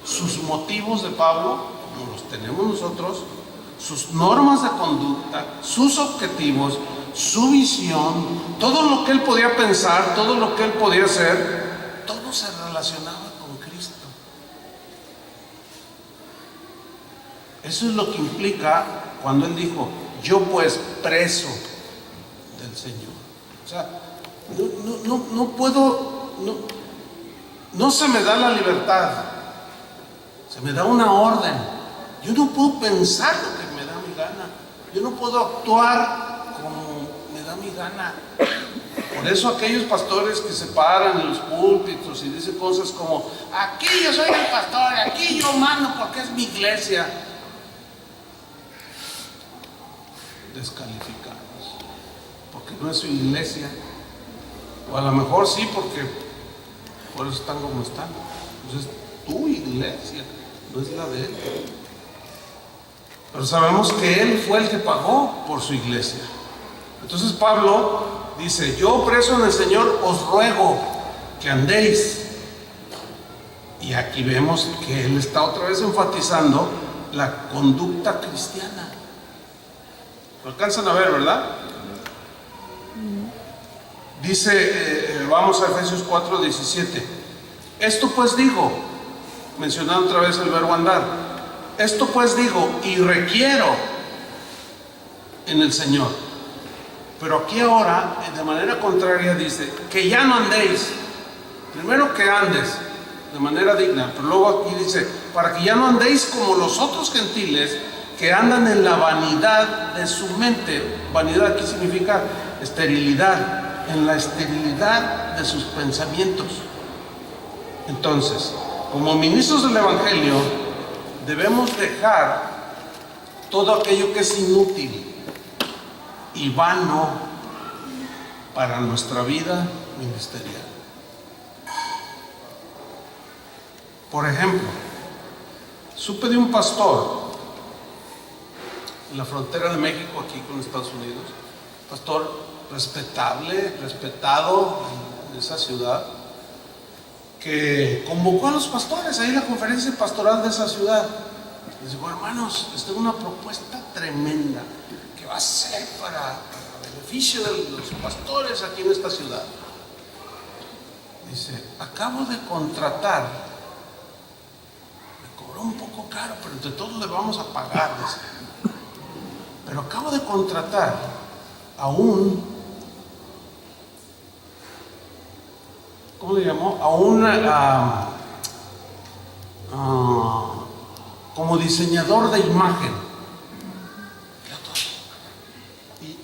sus motivos de Pablo, como los tenemos nosotros, sus normas de conducta, sus objetivos, su visión, todo lo que él podía pensar, todo lo que él podía hacer, todo se relacionaba con Cristo. Eso es lo que implica cuando él dijo, yo pues preso del Señor. O sea, no puedo, no se me da la libertad, se me da una orden. Yo no puedo pensar lo que me da mi gana, yo no puedo actuar como me da mi gana. Por eso aquellos pastores que se paran en los púlpitos y dicen cosas como, aquí yo soy el pastor, aquí yo mando porque es mi iglesia, descalificados, porque no es su iglesia, o a lo mejor sí, porque por eso están como están. Pues es tu iglesia, no es la de él. Pero sabemos que él fue el que pagó por su iglesia. Entonces Pablo dice, yo preso en el Señor os ruego que andéis. Y aquí vemos que él está otra vez enfatizando la conducta cristiana. ¿Lo alcanzan a ver, verdad? Dice, vamos a Efesios 4:17. Esto pues digo, mencionando otra vez el verbo andar, esto pues digo y requiero en el Señor. Pero aquí ahora, de manera contraria, dice que ya no andéis. Primero que andes de manera digna, pero luego aquí dice, para que ya no andéis como los otros gentiles que andan en la vanidad de su mente. Vanidad aquí significa esterilidad, en la esterilidad de sus pensamientos. Entonces, como ministros del Evangelio, debemos dejar todo aquello que es inútil y vano para nuestra vida ministerial. Por ejemplo, supe de un pastor en la frontera de México, aquí con Estados Unidos, pastor respetable, respetado en esa ciudad, que convocó a los pastores ahí en la conferencia pastoral de esa ciudad. Les dijo, hermanos, esta es una propuesta tremenda que va a ser para beneficio de los pastores aquí en esta ciudad. Dice, acabo de contratar, me cobró un poco caro, pero entre todos le vamos a pagar, dice. Pero acabo de contratar a un, ¿cómo le llamó? A una, como diseñador de imagen.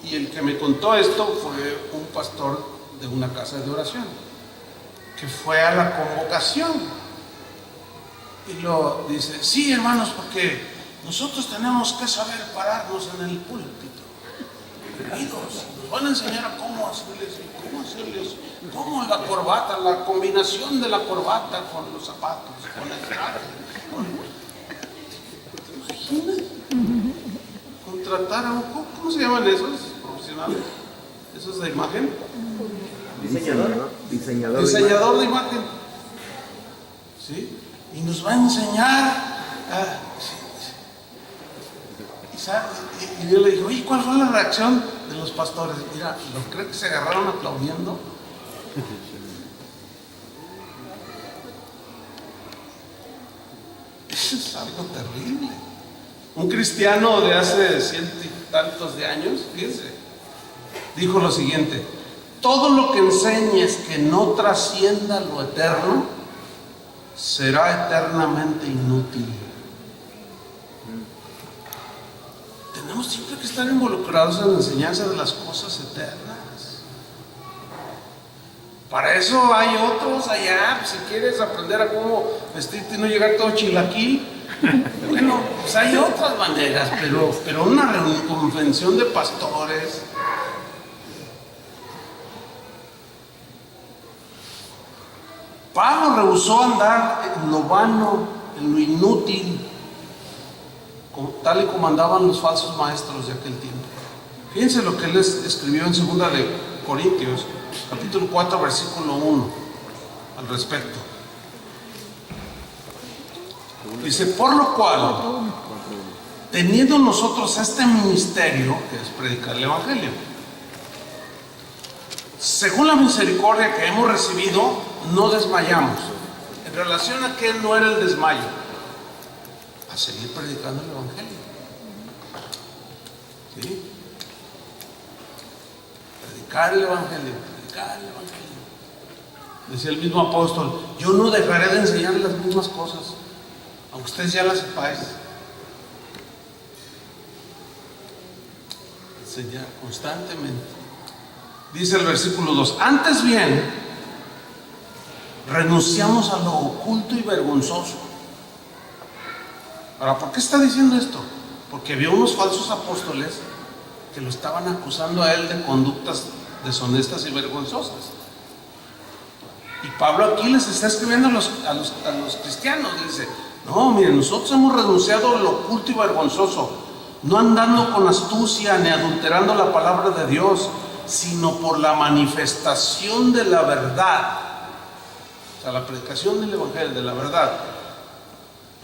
Y el que me contó esto fue un pastor de una casa de oración, que fue a la convocación. Y lo dice, sí, hermanos, porque nosotros tenemos que saber pararnos en el púlpito. Queridos, nos van a enseñar a cómo hacerles, cómo la corbata, la combinación de la corbata con los zapatos, con el traje. ¿Te imaginas? Contratar a un, ¿cómo se llaman esos profesionales? ¿Esos de imagen? Diseñador de imagen. ¿Sí? Y nos va a enseñar y yo le dije, oye, ¿cuál fue la reacción de los pastores? Mira, creo que se agarraron aplaudiendo. Eso es algo terrible. Un cristiano de hace 100 y tantos de años, fíjense, dijo lo siguiente: todo lo que enseñes que no trascienda lo eterno será eternamente inútil. Tenemos siempre que estar involucrados en la enseñanza de las cosas eternas. Para eso hay otros allá, si quieres aprender a cómo vestirte y no llegar todo chilaquil, bueno, pues hay otras maneras, pero una convención de pastores, Pablo rehusó andar en lo vano, en lo inútil, tal y como andaban los falsos maestros de aquel tiempo. Fíjense lo que él escribió en 2 de Corintios, capítulo 4, versículo 1, al respecto. Dice: por lo cual, teniendo nosotros este ministerio, que es predicar el Evangelio, según la misericordia que hemos recibido, no desmayamos. En relación a qué no era el desmayo, a seguir predicando el Evangelio. ¿Sí? Predicar el Evangelio, predicar el Evangelio. Decía el mismo apóstol: yo no dejaré de enseñar las mismas cosas, aunque ustedes ya las sepáis. Enseñar constantemente. Dice el versículo 2: antes bien, renunciamos a lo oculto y vergonzoso. Ahora, ¿por qué está diciendo esto? Porque había unos falsos apóstoles que lo estaban acusando a él de conductas deshonestas y vergonzosas. Y Pablo aquí les está escribiendo a los cristianos. Dice: no, miren, nosotros hemos renunciado a lo oculto y vergonzoso, no andando con astucia ni adulterando la palabra de Dios, sino por la manifestación de la verdad. O sea, la predicación del Evangelio, de la verdad,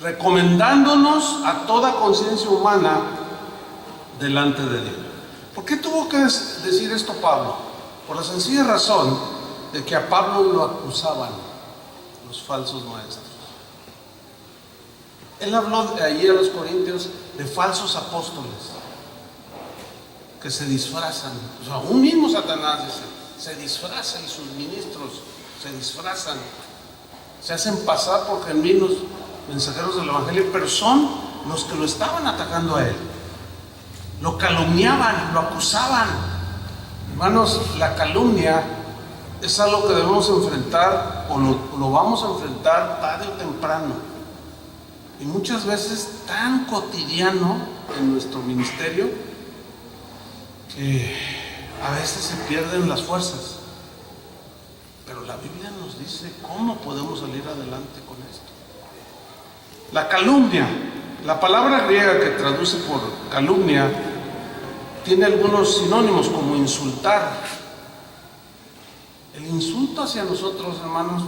recomendándonos a toda conciencia humana delante de Dios. ¿Por qué tuvo que decir esto Pablo? Por la sencilla razón de que a Pablo lo acusaban los falsos maestros. Él habló allí a los corintios de falsos apóstoles que se disfrazan. O sea, aún mismo Satanás dice, se disfraza, y sus ministros se disfrazan, se hacen pasar por genuinos mensajeros del Evangelio, pero son los que lo estaban atacando a él. Lo calumniaban, lo acusaban. Hermanos, la calumnia es algo que debemos enfrentar, o lo vamos a enfrentar tarde o temprano, y muchas veces tan cotidiano en nuestro ministerio que a veces se pierden las fuerzas. Pero la Biblia nos dice cómo podemos salir adelante con esto. La calumnia, la palabra griega que traduce por calumnia, tiene algunos sinónimos como insultar. El insulto hacia nosotros, hermanos,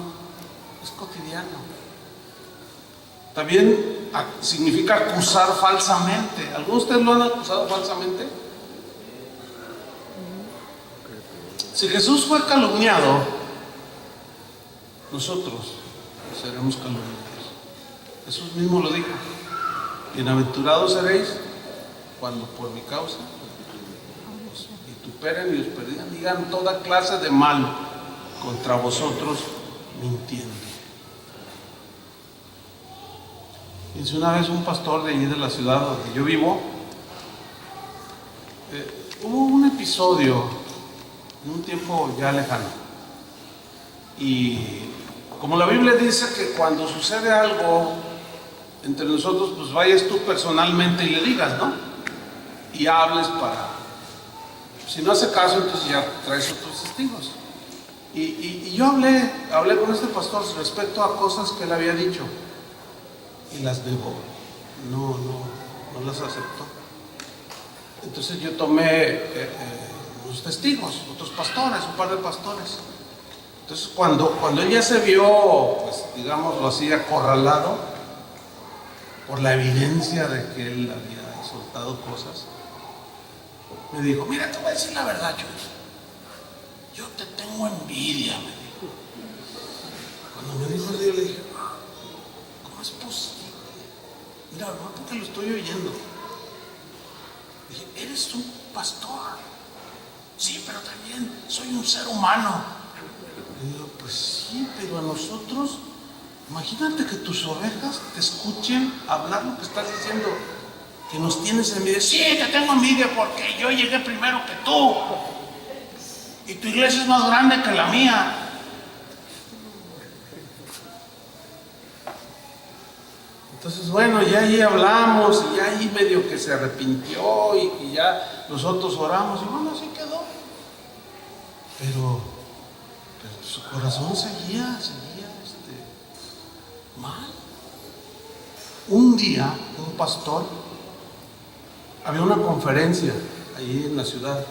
es cotidiano. También significa acusar falsamente. ¿Algunos de ustedes lo han acusado falsamente? Si Jesús fue calumniado, nosotros seremos calumniados. Jesús mismo lo dijo: bienaventurados seréis cuando por mi causa os vituperen y os perdigan, digan toda clase de mal contra vosotros mintiendo. Dice una vez un pastor de allí de la ciudad donde yo vivo, hubo un episodio en un tiempo ya lejano, y como la Biblia dice que cuando sucede algo entre nosotros, pues vayas tú personalmente y le digas, ¿no? Y hables para, si no hace caso, entonces ya traes otros testigos. Y yo hablé con este pastor respecto a cosas que él había dicho, y las negó, no las aceptó. Entonces yo tomé los testigos, otros pastores, un par de pastores. Entonces cuando él ya se vio, pues digámoslo así, acorralado por la evidencia de que él había soltado cosas, me dijo: mira, te voy a decir la verdad, yo te tengo envidia, me dijo. Cuando me dijo eso, yo le dije: ¿cómo es posible? Mira, no porque lo estoy oyendo. Dije: eres un pastor. Sí, pero también soy un ser humano. Le digo: pues sí, pero a nosotros, imagínate que tus ovejas te escuchen hablar lo que estás diciendo, que nos tienes envidia. Sí, te tengo envidia porque yo llegué primero que tú, y tu iglesia es más grande que la mía. Entonces, bueno, ya ahí hablamos, y ya ahí medio que se arrepintió, y ya nosotros oramos, y bueno, así quedó. Pero su corazón seguía Mal. Un día, un pastor, había una conferencia ahí en la ciudad,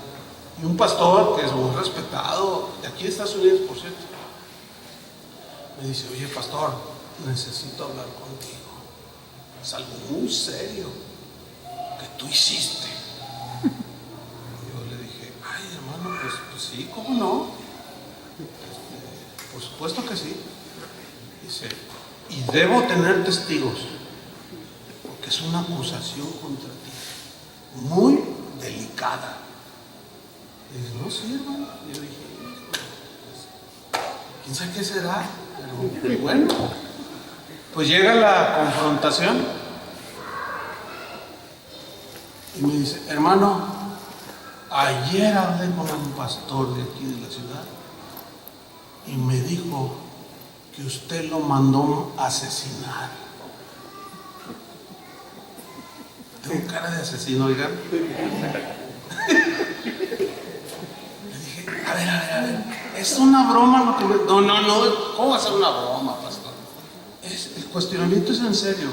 y un pastor que es muy respetado, de aquí de Estados Unidos, por cierto, me dice: oye, pastor, necesito hablar contigo. Es algo muy serio que tú hiciste. Yo le dije: ay, hermano, pues sí, ¿cómo no? Por supuesto que sí. Dice: y debo tener testigos, porque es una acusación contra ti, muy delicada. Y dije: no, sí, hermano. Yo dije: pues, quién sabe qué será, pero bueno. Pues llega la confrontación y me dice: hermano, ayer hablé con un pastor de aquí de la ciudad y me dijo que usted lo mandó a asesinar. Tengo cara de asesino, oigan. Le dije: a ver, ¿es una broma lo que me... No, ¿cómo va a ser una broma, pastor? El cuestionamiento es en serio.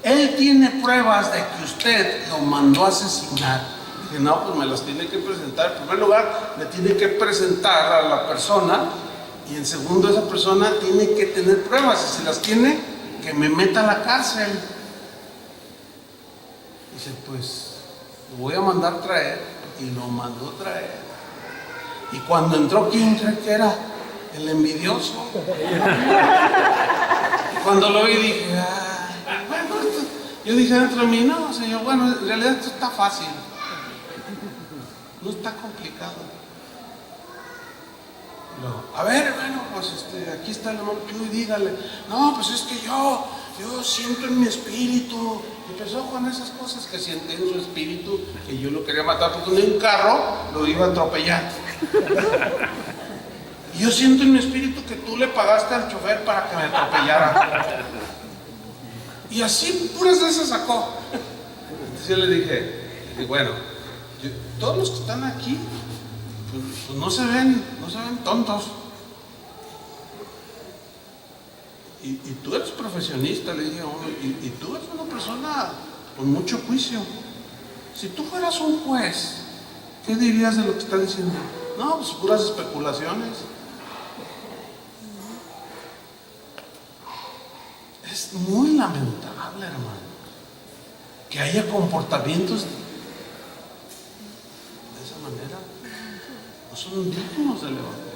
Él tiene pruebas de que usted lo mandó a asesinar. Dije: no, pues me las tiene que presentar. En primer lugar, me tiene que presentar a la persona, y en segundo, esa persona tiene que tener pruebas, y si las tiene, que me meta a la cárcel. Dice: pues lo voy a mandar traer, y lo mandó traer. Y cuando entró, ¿quién cree que era? El envidioso. Cuando lo vi dije: bueno, yo dije dentro de mí: no, señor, bueno, en realidad esto está fácil, no está complicado. Luego: a ver, bueno, pues aquí está el hermano, y dígale. No, pues es que yo siento en mi espíritu. Y empezó con esas cosas que siente en su espíritu, que yo lo quería matar porque en un carro lo iba a atropellar. Y yo siento en mi espíritu que tú le pagaste al chofer para que me atropellara. Y así puras de esas sacó. Entonces yo le dije: bueno, todos los que están aquí, pues no se ven tontos. Y tú eres profesionista, le dije a uno, y tú eres una persona con mucho juicio. Si tú fueras un juez, ¿qué dirías de lo que está diciendo? No, pues puras especulaciones. Es muy lamentable, hermano, que haya comportamientos de esa manera. No son dignos del Evangelio.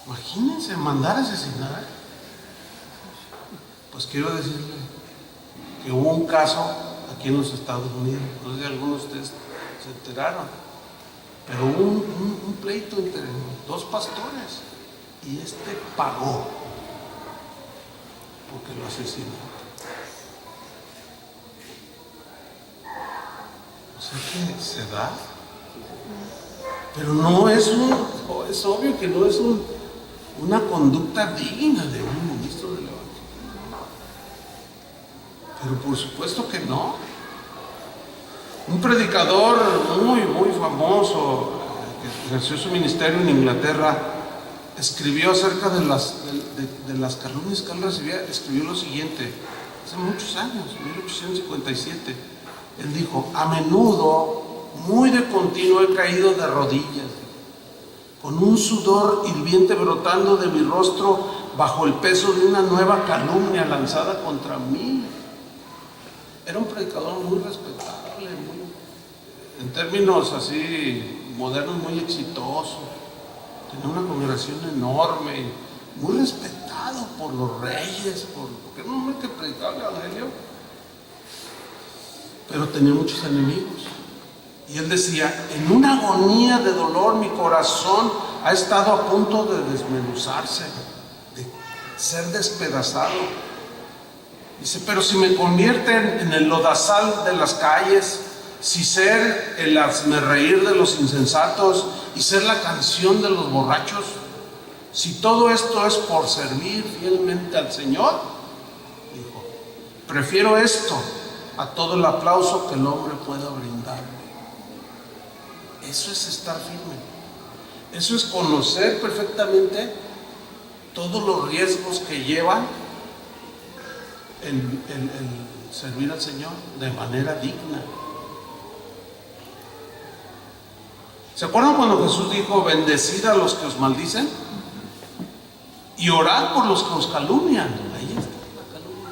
Imagínense mandar a asesinar. Pues quiero decirle que hubo un caso aquí en los Estados Unidos, no sé si algunos de ustedes se enteraron, pero hubo un pleito entre dos pastores, y pagó porque lo asesinó. O sea que se da, pero no es es obvio que no es una conducta digna de un ministro del Evangelio. Pero por supuesto que no. Un predicador muy famoso que ejerció su ministerio en Inglaterra escribió acerca de las calumnias que él recibía. Escribió lo siguiente, hace muchos años, 1857. Él dijo: a menudo, muy de continuo, he caído de rodillas, con un sudor hirviente brotando de mi rostro bajo el peso de una nueva calumnia lanzada contra mí. Era un predicador muy respetable, en términos así modernos, muy exitoso. Tenía una congregación enorme, muy respetado por los reyes, porque era un hombre que predicaba el Evangelio, pero tenía muchos enemigos. Y él decía: en una agonía de dolor mi corazón ha estado a punto de desmenuzarse, de ser despedazado. Dice: pero si me convierten en el lodazal de las calles, si ser el hazmerreír de los insensatos y ser la canción de los borrachos, si todo esto es por servir fielmente al Señor, dijo, prefiero esto a todo el aplauso que el hombre pueda brindarme. Eso es estar firme. Eso es conocer perfectamente todos los riesgos que llevan el servir al Señor de manera digna. ¿Se acuerdan cuando Jesús dijo, bendecid a los que os maldicen y orad por los que os calumnian? Ahí está la calumnia.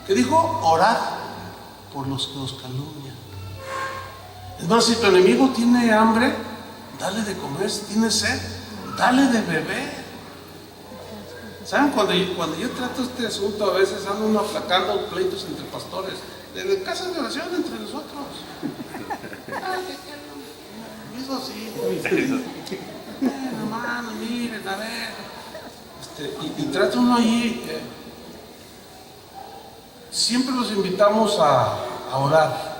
¿Qué dijo? Orad por los que os calumnian. Es más, si tu enemigo tiene hambre, dale de comer. Si tiene sed, dale de beber. ¿Saben? Cuando yo trato este asunto, a veces ando uno aplacando pleitos entre pastores, de casas de oración entre nosotros. Eso sí. Hermano, miren, a ver. Y trata uno ahí. Siempre los invitamos a orar.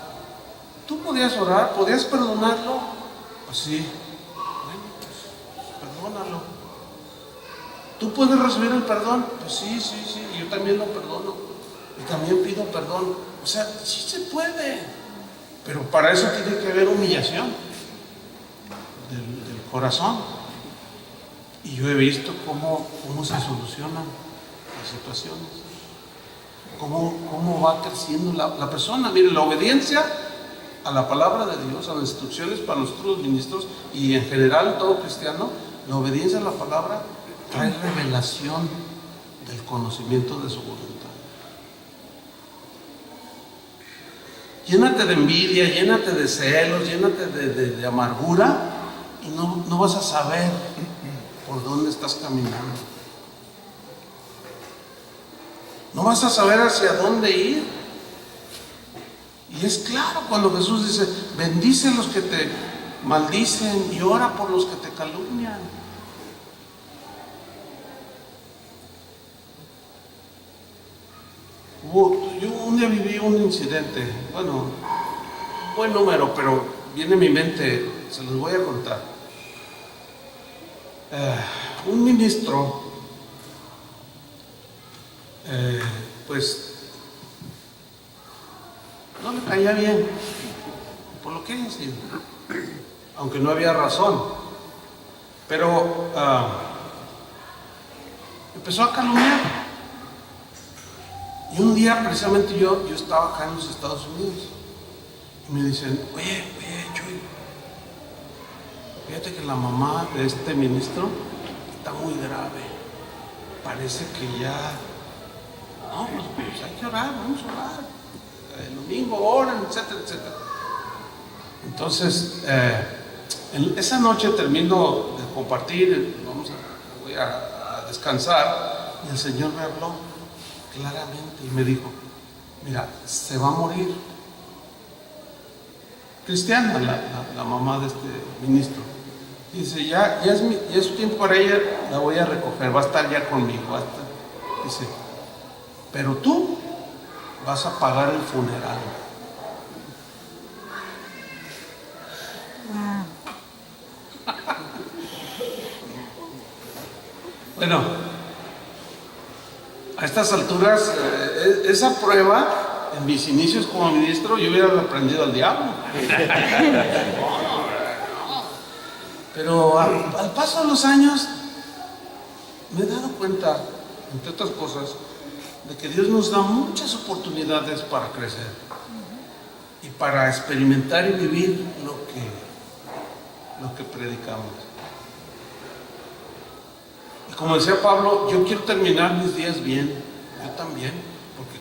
¿Tú podías orar? ¿Podías perdonarlo? Pues sí. Bueno, pues perdónalo. ¿Tú puedes recibir el perdón? Pues sí. Yo también lo perdono. Y también pido perdón. O sea, sí se puede. Pero para eso tiene que haber humillación del corazón. Y yo he visto cómo se solucionan las situaciones. Cómo va creciendo la persona. Mire, la obediencia a la palabra de Dios, a las instrucciones para nosotros los ministros y en general todo cristiano, la obediencia a la palabra trae revelación del conocimiento de su voluntad. Llénate de envidia, llénate de celos, llénate de amargura y no vas a saber por dónde estás caminando. No vas a saber hacia dónde ir. Y es claro cuando Jesús dice, bendice a los que te maldicen y ora por los que te calumnian. Yo un día viví un incidente, bueno, buen número, pero viene a mi mente, se los voy a contar. Un ministro, pues, no le caía bien, por lo que haya sido, aunque no había razón, pero empezó a calumniar. Y un día precisamente yo estaba acá en los Estados Unidos y me dicen, oye, Chuy, fíjate que la mamá de este ministro está muy grave, parece que ya, no, pues hay que orar, vamos a orar, el domingo oran, etcétera. Entonces, esa noche termino de compartir, voy a descansar y el Señor me habló claramente y me dijo, mira, se va a morir. Cristiana, la mamá de este ministro. Dice, ya es su tiempo para ella, la voy a recoger, va a estar ya conmigo. Dice, pero tú vas a pagar el funeral. Bueno, a estas alturas, esa prueba, en mis inicios como ministro, yo hubiera aprendido al diablo. Pero al paso de los años, me he dado cuenta, entre otras cosas, de que Dios nos da muchas oportunidades para crecer y para experimentar y vivir lo que predicamos. Y como decía Pablo, yo quiero terminar mis días bien, yo también, porque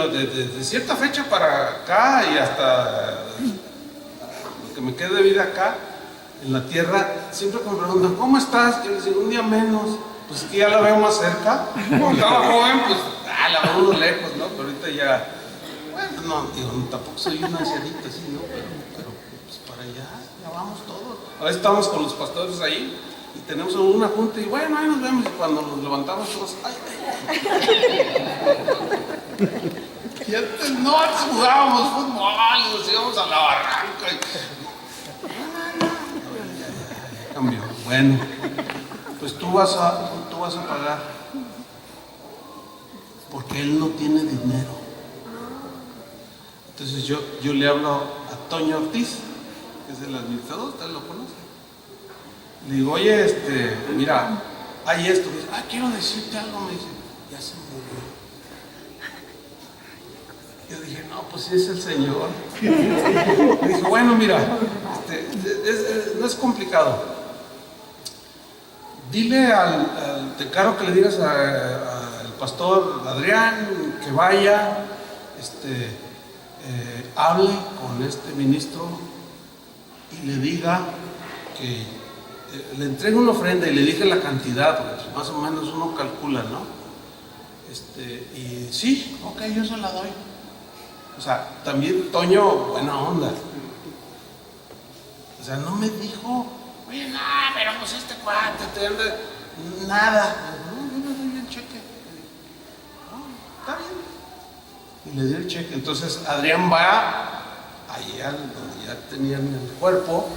desde cierta fecha para acá y hasta lo que me quede de vida acá, en la tierra, siempre me preguntan, ¿cómo estás? Yo les digo, un día menos, pues es que ya la veo más cerca. Cuando estaba joven, pues, la veo uno lejos, ¿no? Pero ahorita ya, tampoco soy una ancianita así, ¿no? Pero pues para allá, ya vamos todos. A veces estamos con los pastores ahí y tenemos una junta y bueno, ahí nos vemos y cuando nos levantamos todos, y antes no jugábamos fútbol, nos íbamos a la barranca. Cambio. Bueno, pues tú vas a pagar porque él no tiene dinero. Entonces yo le hablo a Toño Ortiz, que es el administrador, ustedes lo conocen. Le digo, oye, mira, hay esto. Me dice, quiero decirte algo. Me dice, ya se murió. Yo dije, no, pues sí es el Señor. Me dijo, bueno, mira, no es complicado. Dile te encargo que le digas al pastor Adrián que vaya, hable con este ministro y le diga que le entregue una ofrenda y le dije la cantidad, pues, más o menos uno calcula, ¿no? Y sí, ok, yo se la doy. O sea, también Toño, buena onda. O sea, no me dijo, oye, no, pero pues este cuate te anda, nada. No, yo le doy el cheque. No, está bien. Y le di el cheque. Entonces Adrián va allá donde ya tenían el cuerpo.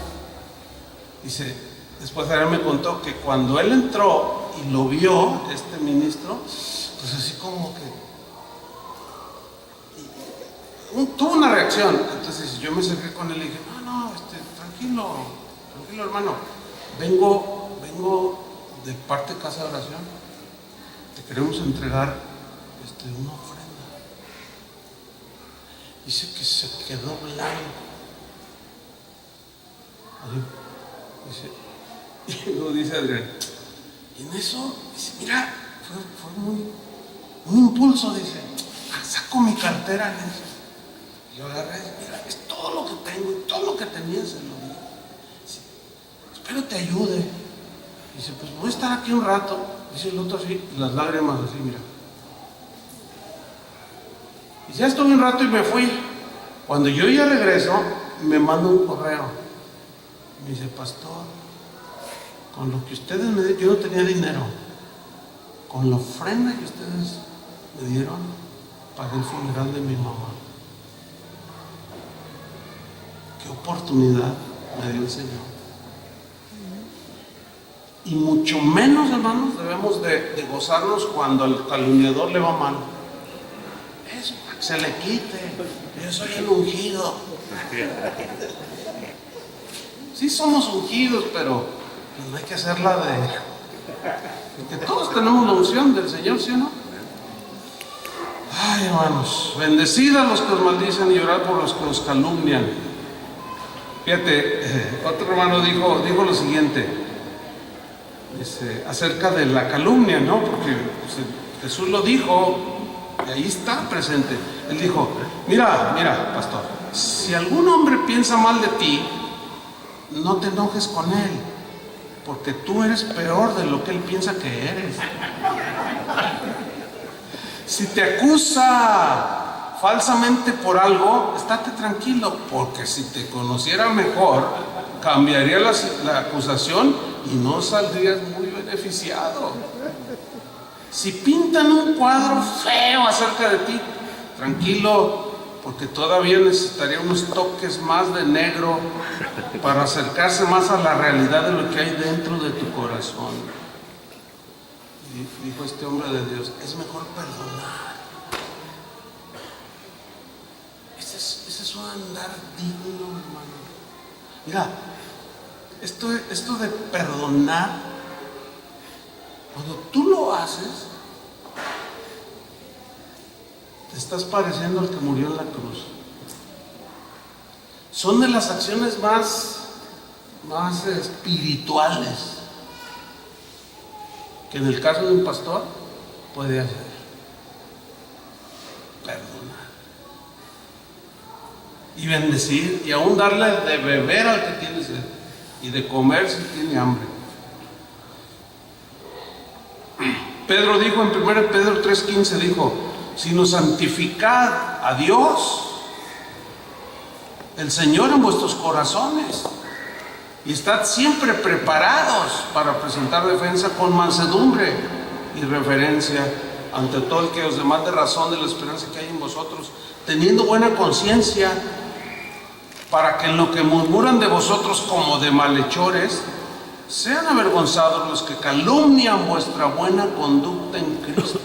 Dice, después Adrián me contó que cuando él entró y lo vio, este ministro, pues así como que tuvo una reacción. Entonces yo me acerqué con él y dije, no, tranquilo hermano, vengo de parte de Casa de Oración, te queremos entregar una ofrenda. Dice que se quedó blanco. Y luego dice Adrián, y en eso, dice, mira, fue un impulso, dice, saco mi cartera, le dice. Yo agarré, mira, es todo lo que tengo y todo lo que tenía se lo di. Dice, espero te ayude. Dice, pues voy a estar aquí un rato. Dice el otro así, las lágrimas así, mira. Y ya estuve un rato y me fui. Cuando yo ya regreso, me manda un correo. Me dice, pastor, con lo que ustedes me dieron, yo no tenía dinero. Con la ofrenda que ustedes me dieron, pagué el funeral de mi mamá. Qué oportunidad me dio el Señor. Y mucho menos, hermanos, debemos de gozarnos cuando al calumniador le va mal. Eso, para que se le quite. Yo soy el ungido. Sí somos ungidos, pero no hay que hacerla porque todos tenemos la unción del Señor, ¿sí o no? Ay, hermanos, bendecid a los que os maldicen y orad por los que os calumnian. Fíjate, otro hermano dijo lo siguiente, acerca de la calumnia, ¿no? Porque Jesús lo dijo, y ahí está presente. Él dijo, mira, pastor, si algún hombre piensa mal de ti, no te enojes con él, porque tú eres peor de lo que él piensa que eres. Si te acusa falsamente por algo, estate tranquilo, porque si te conociera mejor, cambiaría la acusación y no saldrías muy beneficiado. Si pintan un cuadro feo acerca de ti, tranquilo, porque todavía necesitaría unos toques más de negro para acercarse más a la realidad de lo que hay dentro de tu corazón. Y dijo este hombre de Dios, es mejor perdonar. Ese es un andar digno, hermano. Mira, esto de perdonar, cuando tú lo haces, te estás pareciendo al que murió en la cruz. Son de las acciones más espirituales que en el caso de un pastor puede hacer. Perdonar y bendecir, y aún darle de beber al que tiene sed y de comer si tiene hambre. Pedro dijo en 1 Pedro 3:15, dijo, sino santificad a Dios, el Señor, en vuestros corazones, y estad siempre preparados para presentar defensa con mansedumbre y reverencia ante todo el que os demande razón de la esperanza que hay en vosotros, teniendo buena conciencia, para que en lo que murmuran de vosotros como de malhechores, sean avergonzados los que calumnian vuestra buena conducta en Cristo.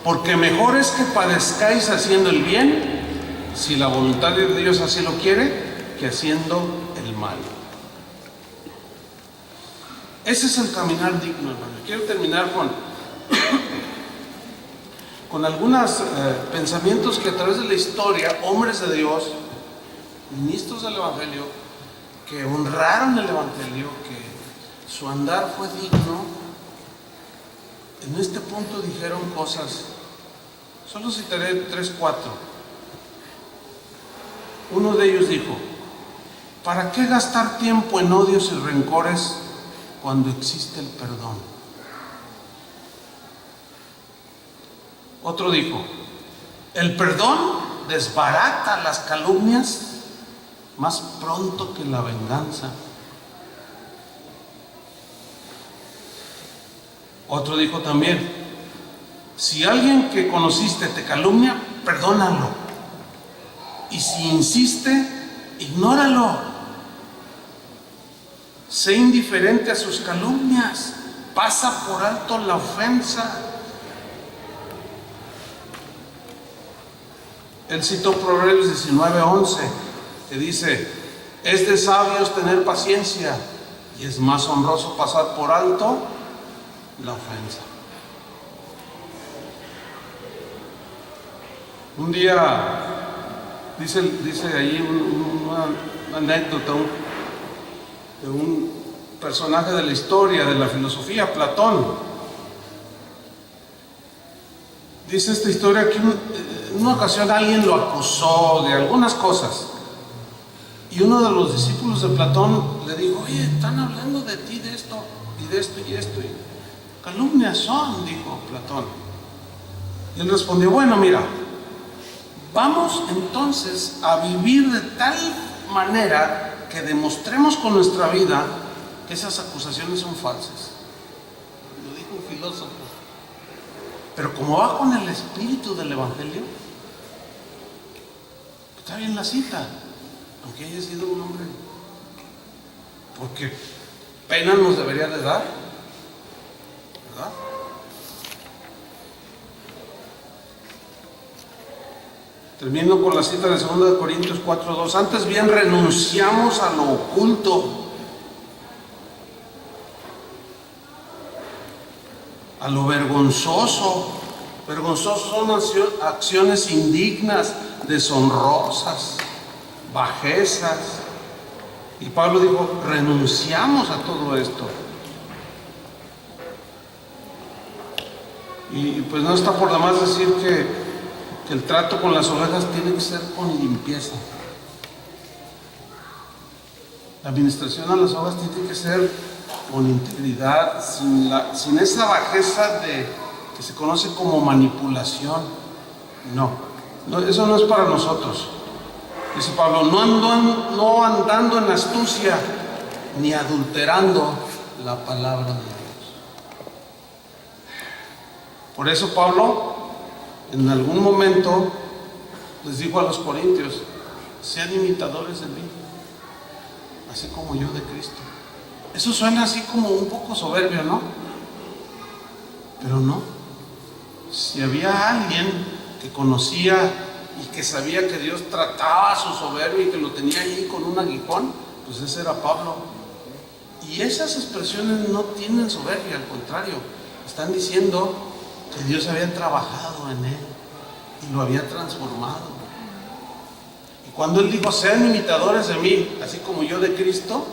Porque mejor es que padezcáis haciendo el bien, si la voluntad de Dios así lo quiere, que haciendo el mal. Ese es el caminar digno, hermano. Quiero terminar con algunos pensamientos que a través de la historia, hombres de Dios, ministros del Evangelio, que honraron el Evangelio, que su andar fue digno, en este punto dijeron cosas. Solo citaré 3, 4. Uno de ellos dijo: ¿para qué gastar tiempo en odios y rencores cuando existe el perdón? Otro dijo: el perdón desbarata las calumnias más pronto que la venganza. Otro dijo también: si alguien que conociste te calumnia, perdónalo. Y si insiste, ignóralo. Sé indiferente a sus calumnias. Pasa por alto la ofensa. Él citó Proverbios 19:11, que dice: es de sabios tener paciencia y es más honroso pasar por alto la ofensa. Un día, dice ahí una anécdota de un personaje de la historia, de la filosofía, Platón. Dice esta historia que en una ocasión alguien lo acusó de algunas cosas. Y uno de los discípulos de Platón le dijo: oye, están hablando de ti, de esto, y de esto, y esto. Y calumnias son, dijo Platón. Y él respondió: bueno, mira, vamos entonces a vivir de tal manera que demostremos con nuestra vida que esas acusaciones son falsas. Lo dijo un filósofo. Pero como va con el espíritu del Evangelio, está bien la cita, aunque haya sido un hombre, porque pena nos debería de dar, ¿verdad? Termino con la cita de 2 Corintios 4:2. Antes bien renunciamos a lo oculto, a lo vergonzoso. Vergonzosos son acciones indignas, deshonrosas, bajezas. Y Pablo dijo: renunciamos a todo esto. Y pues no está por demás decir que el trato con las ovejas tiene que ser con limpieza. La administración a las ovejas tiene que ser con integridad, sin esa bajeza que se conoce como manipulación. No, eso no es para nosotros. Dice Pablo: no andando en astucia, ni adulterando la palabra de Dios. Por eso Pablo en algún momento les dijo a los corintios: sean imitadores de mí, así como yo de Cristo. Eso suena así como un poco soberbio, ¿no? Pero no. Si había alguien que conocía y que sabía que Dios trataba su soberbia y que lo tenía ahí con un aguijón, pues ese era Pablo. Y esas expresiones no tienen soberbia, al contrario, están diciendo que Dios había trabajado en él y lo había transformado. Y cuando él dijo: sean imitadores de mí, así como yo de Cristo,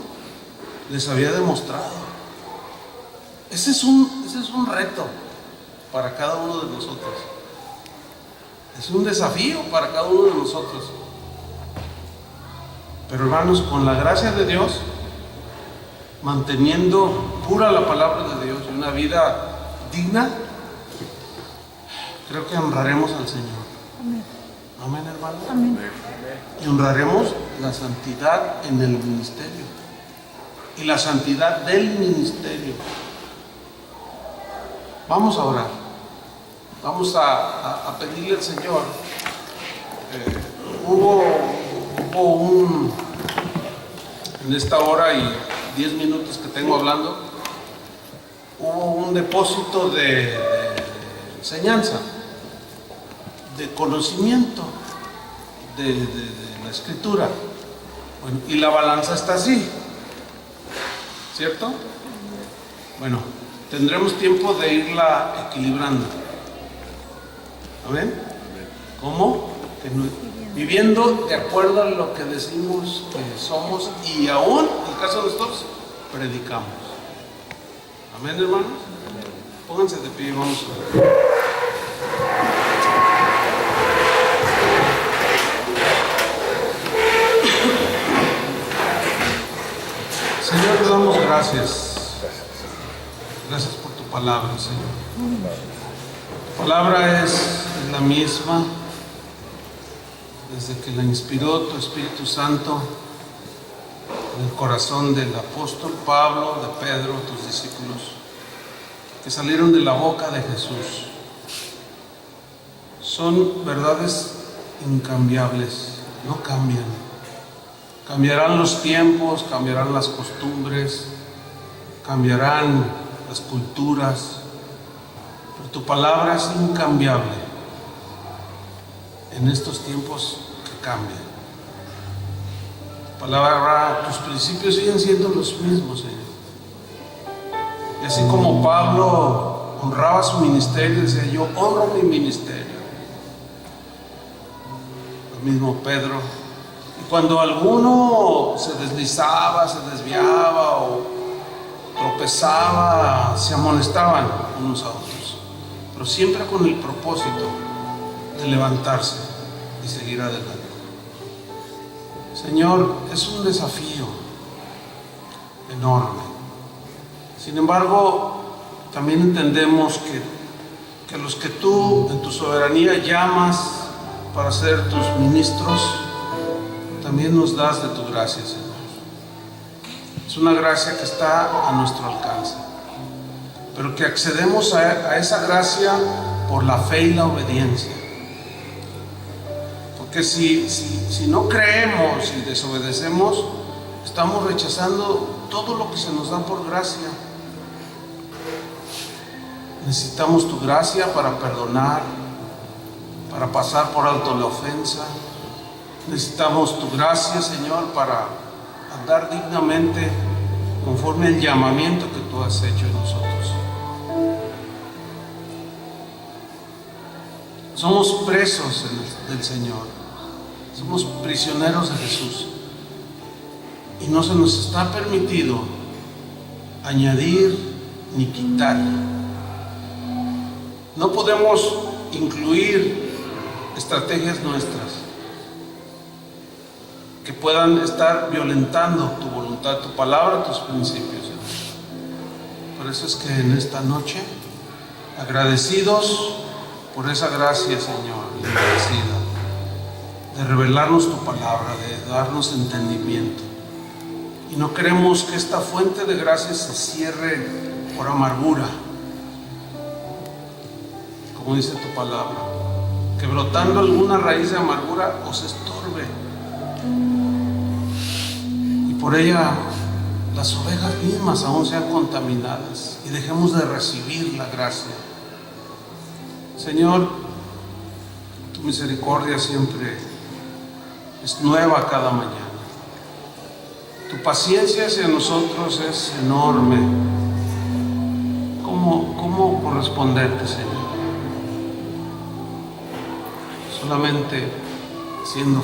les había demostrado. Ese es un reto para cada uno de nosotros. Es un desafío para cada uno de nosotros. Pero hermanos, con la gracia de Dios, manteniendo pura la palabra de Dios y una vida digna, creo que honraremos al Señor. Amén. Amén, hermanos. Amén. Y honraremos la santidad en el ministerio y la santidad del ministerio. Vamos a orar. Vamos a pedirle al Señor. Hubo en esta hora y 10 minutos que tengo hablando, hubo un depósito de enseñanza, de conocimiento de la Escritura. Bueno, y la balanza está así, ¿cierto? bueno, tendremos tiempo de irla equilibrando. ¿Amén? ¿Cómo? Viviendo de acuerdo a lo que decimos que somos, y aún, en el caso de nosotros, predicamos. Amén, hermanos. Pónganse de pie, vamos a ver. Señor, te damos gracias. Gracias por tu palabra, Señor. Tu palabra es la misma desde que la inspiró tu Espíritu Santo en el corazón del apóstol Pablo, de Pedro, tus discípulos, que salieron de la boca de Jesús. Son verdades incambiables, no cambian. Cambiarán los tiempos, cambiarán las costumbres, cambiarán las culturas, pero tu palabra es incambiable en estos tiempos que cambian. Tu palabra, tus principios siguen siendo los mismos, Señor. Y así como Pablo honraba su ministerio, decía: yo honro mi ministerio. Lo mismo Pedro. Y cuando alguno se deslizaba, se desviaba o tropezaba, se amonestaban unos a otros, pero siempre con el propósito de levantarse y seguir adelante. Señor, es un desafío enorme. Sin embargo, también entendemos que los que tú en tu soberanía llamas para ser tus ministros, también nos das de tu gracia, Señor. Es una gracia que está a nuestro alcance, pero que accedemos a esa gracia por la fe y la obediencia. Porque si no creemos y desobedecemos, estamos rechazando todo lo que se nos da por gracia. Necesitamos tu gracia para perdonar, para pasar por alto la ofensa. Necesitamos tu gracia, Señor, para andar dignamente conforme al llamamiento que tú has hecho en nosotros. Somos presos del Señor, somos prisioneros de Jesús, y no se nos está permitido añadir ni quitar. No podemos incluir estrategias nuestras que puedan estar violentando tu voluntad, tu palabra, tus principios. Por eso es que en esta noche, agradecidos por esa gracia, Señor, agradecida de revelarnos tu palabra, de darnos entendimiento. Y no queremos que esta fuente de gracia se cierre por amargura, como dice tu palabra, que brotando alguna raíz de amargura os estorbe, y por ella las ovejas mismas aún sean contaminadas y dejemos de recibir la gracia. Señor, tu misericordia siempre es nueva cada mañana. Tu paciencia hacia nosotros es enorme. ¿Cómo corresponderte, Señor? Solamente siendo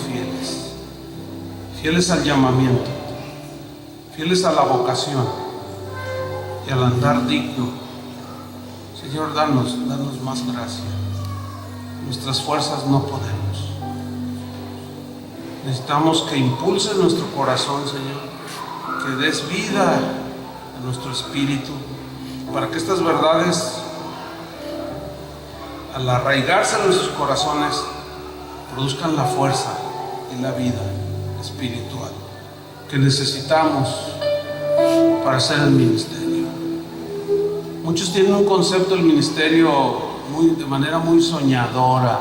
fieles al llamamiento, fieles a la vocación y al andar digno. Señor, danos más gracia. Nuestras fuerzas no podemos. Necesitamos que impulse nuestro corazón, Señor, que des vida a nuestro espíritu, para que estas verdades, al arraigarse en nuestros corazones, produzcan la fuerza y la vida espiritual que necesitamos para hacer el ministerio. Muchos tienen un concepto del ministerio de manera muy soñadora,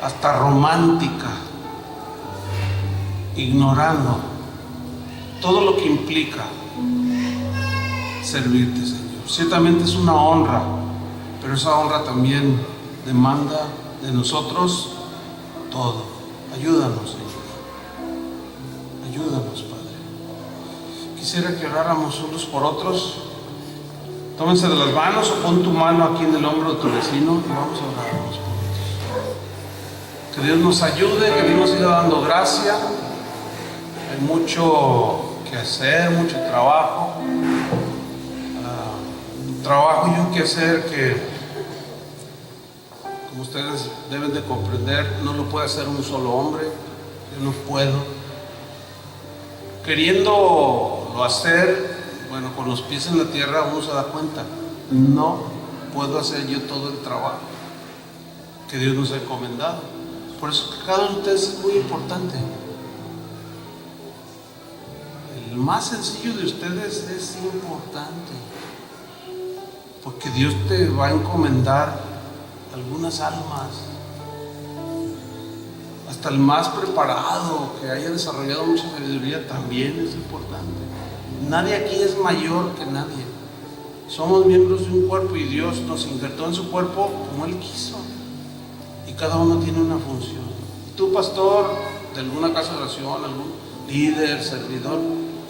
hasta romántica, ignorando todo lo que implica servirte, Señor. Ciertamente es una honra, pero esa honra también demanda de nosotros todo. Ayúdanos, Señor. Ayúdanos, Padre. Quisiera que oráramos unos por otros Tómense de las manos o pon tu mano aquí en el hombro de tu vecino y vamos a orar unos por otros. Que Dios nos ayude, que Dios nos siga dando gracia. Hay mucho que hacer, mucho trabajo. Un trabajo y un quehacer que, como ustedes deben de comprender, no lo puede hacer un solo hombre. Yo no puedo. Queriéndolo hacer, bueno, con los pies en la tierra uno se da cuenta, no puedo hacer yo todo el trabajo que Dios nos ha encomendado. Por eso que cada uno de ustedes es muy importante. El más sencillo de ustedes es importante, porque Dios te va a encomendar algunas almas. Hasta el más preparado, que haya desarrollado mucha sabiduría, también es importante. Nadie aquí es mayor que nadie. Somos miembros de un cuerpo y Dios nos injertó en su cuerpo como Él quiso. Y cada uno tiene una función. Tú, pastor de alguna casa de oración, algún líder, servidor,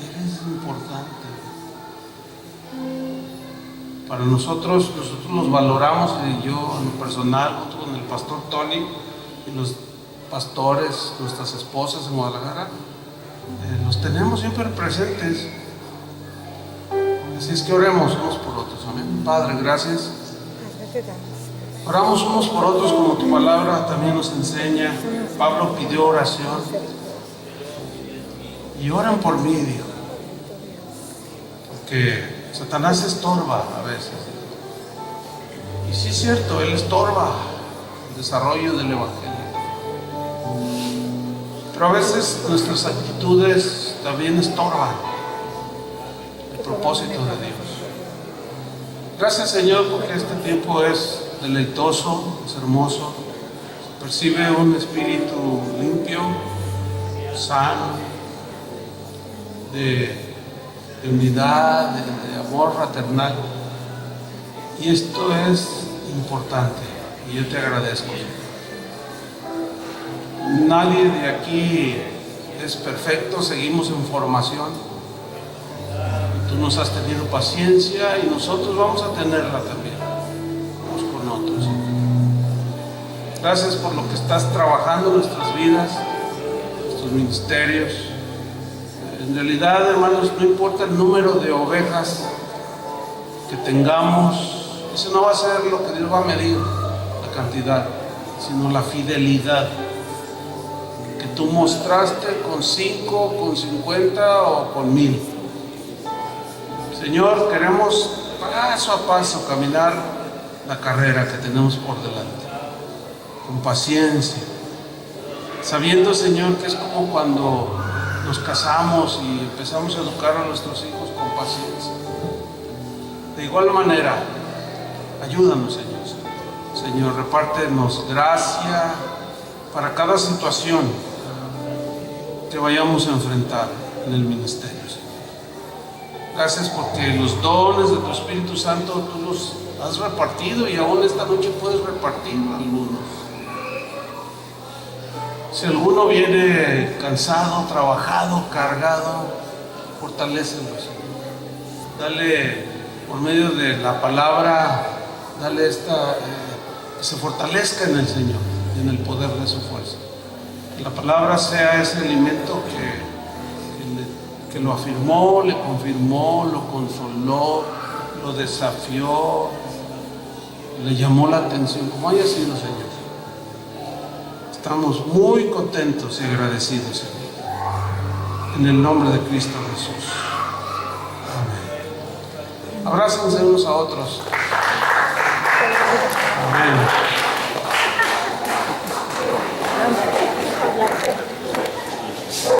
eres importante. Para nosotros los valoramos, y yo en lo personal, junto con el pastor Tony y los pastores, nuestras esposas en Guadalajara, los tenemos siempre presentes. Así es que oremos unos por otros, amén. Padre, gracias. Oramos unos por otros como tu palabra también nos enseña. Pablo pidió oración. Y oran por mí, dijo. Porque Satanás estorba a veces. Y sí es cierto, él estorba el desarrollo del Evangelio. Pero a veces nuestras actitudes también estorban el propósito de Dios. Gracias, Señor, porque este tiempo es deleitoso, es hermoso. Se percibe un espíritu limpio, sano, de unidad, de amor fraternal. Y esto es importante y yo te agradezco. Nadie de aquí es perfecto, seguimos en formación. Tú nos has tenido paciencia y nosotros vamos a tenerla también, unos con otros. Gracias por lo que estás trabajando en nuestras vidas, nuestros ministerios. En realidad, hermanos, no importa el número de ovejas que tengamos, eso no va a ser lo que Dios va a medir, la cantidad, sino la fidelidad que tú mostraste con 5, con 50 o con 1000. Señor, queremos paso a paso caminar la carrera que tenemos por delante, con paciencia, sabiendo, Señor, que es como cuando nos casamos y empezamos a educar a nuestros hijos con paciencia. De igual manera, ayúdanos, Señor. Señor, repártenos gracia para cada situación que vayamos a enfrentar en el ministerio, Señor. Gracias porque los dones de tu Espíritu Santo tú los has repartido y aún esta noche puedes repartir algunos. Si alguno viene cansado, trabajado, cargado, fortalécelo, Señor. Dale, por medio de la palabra, dale que se fortalezca en el Señor, en el poder de su fuerza. Que la palabra sea ese alimento que lo afirmó, le confirmó, lo consoló, lo desafió, le llamó la atención, como haya sido, Señor. Estamos muy contentos y agradecidos, Señor. En el nombre de Cristo Jesús. Amén. Abrácense unos a otros. Amén.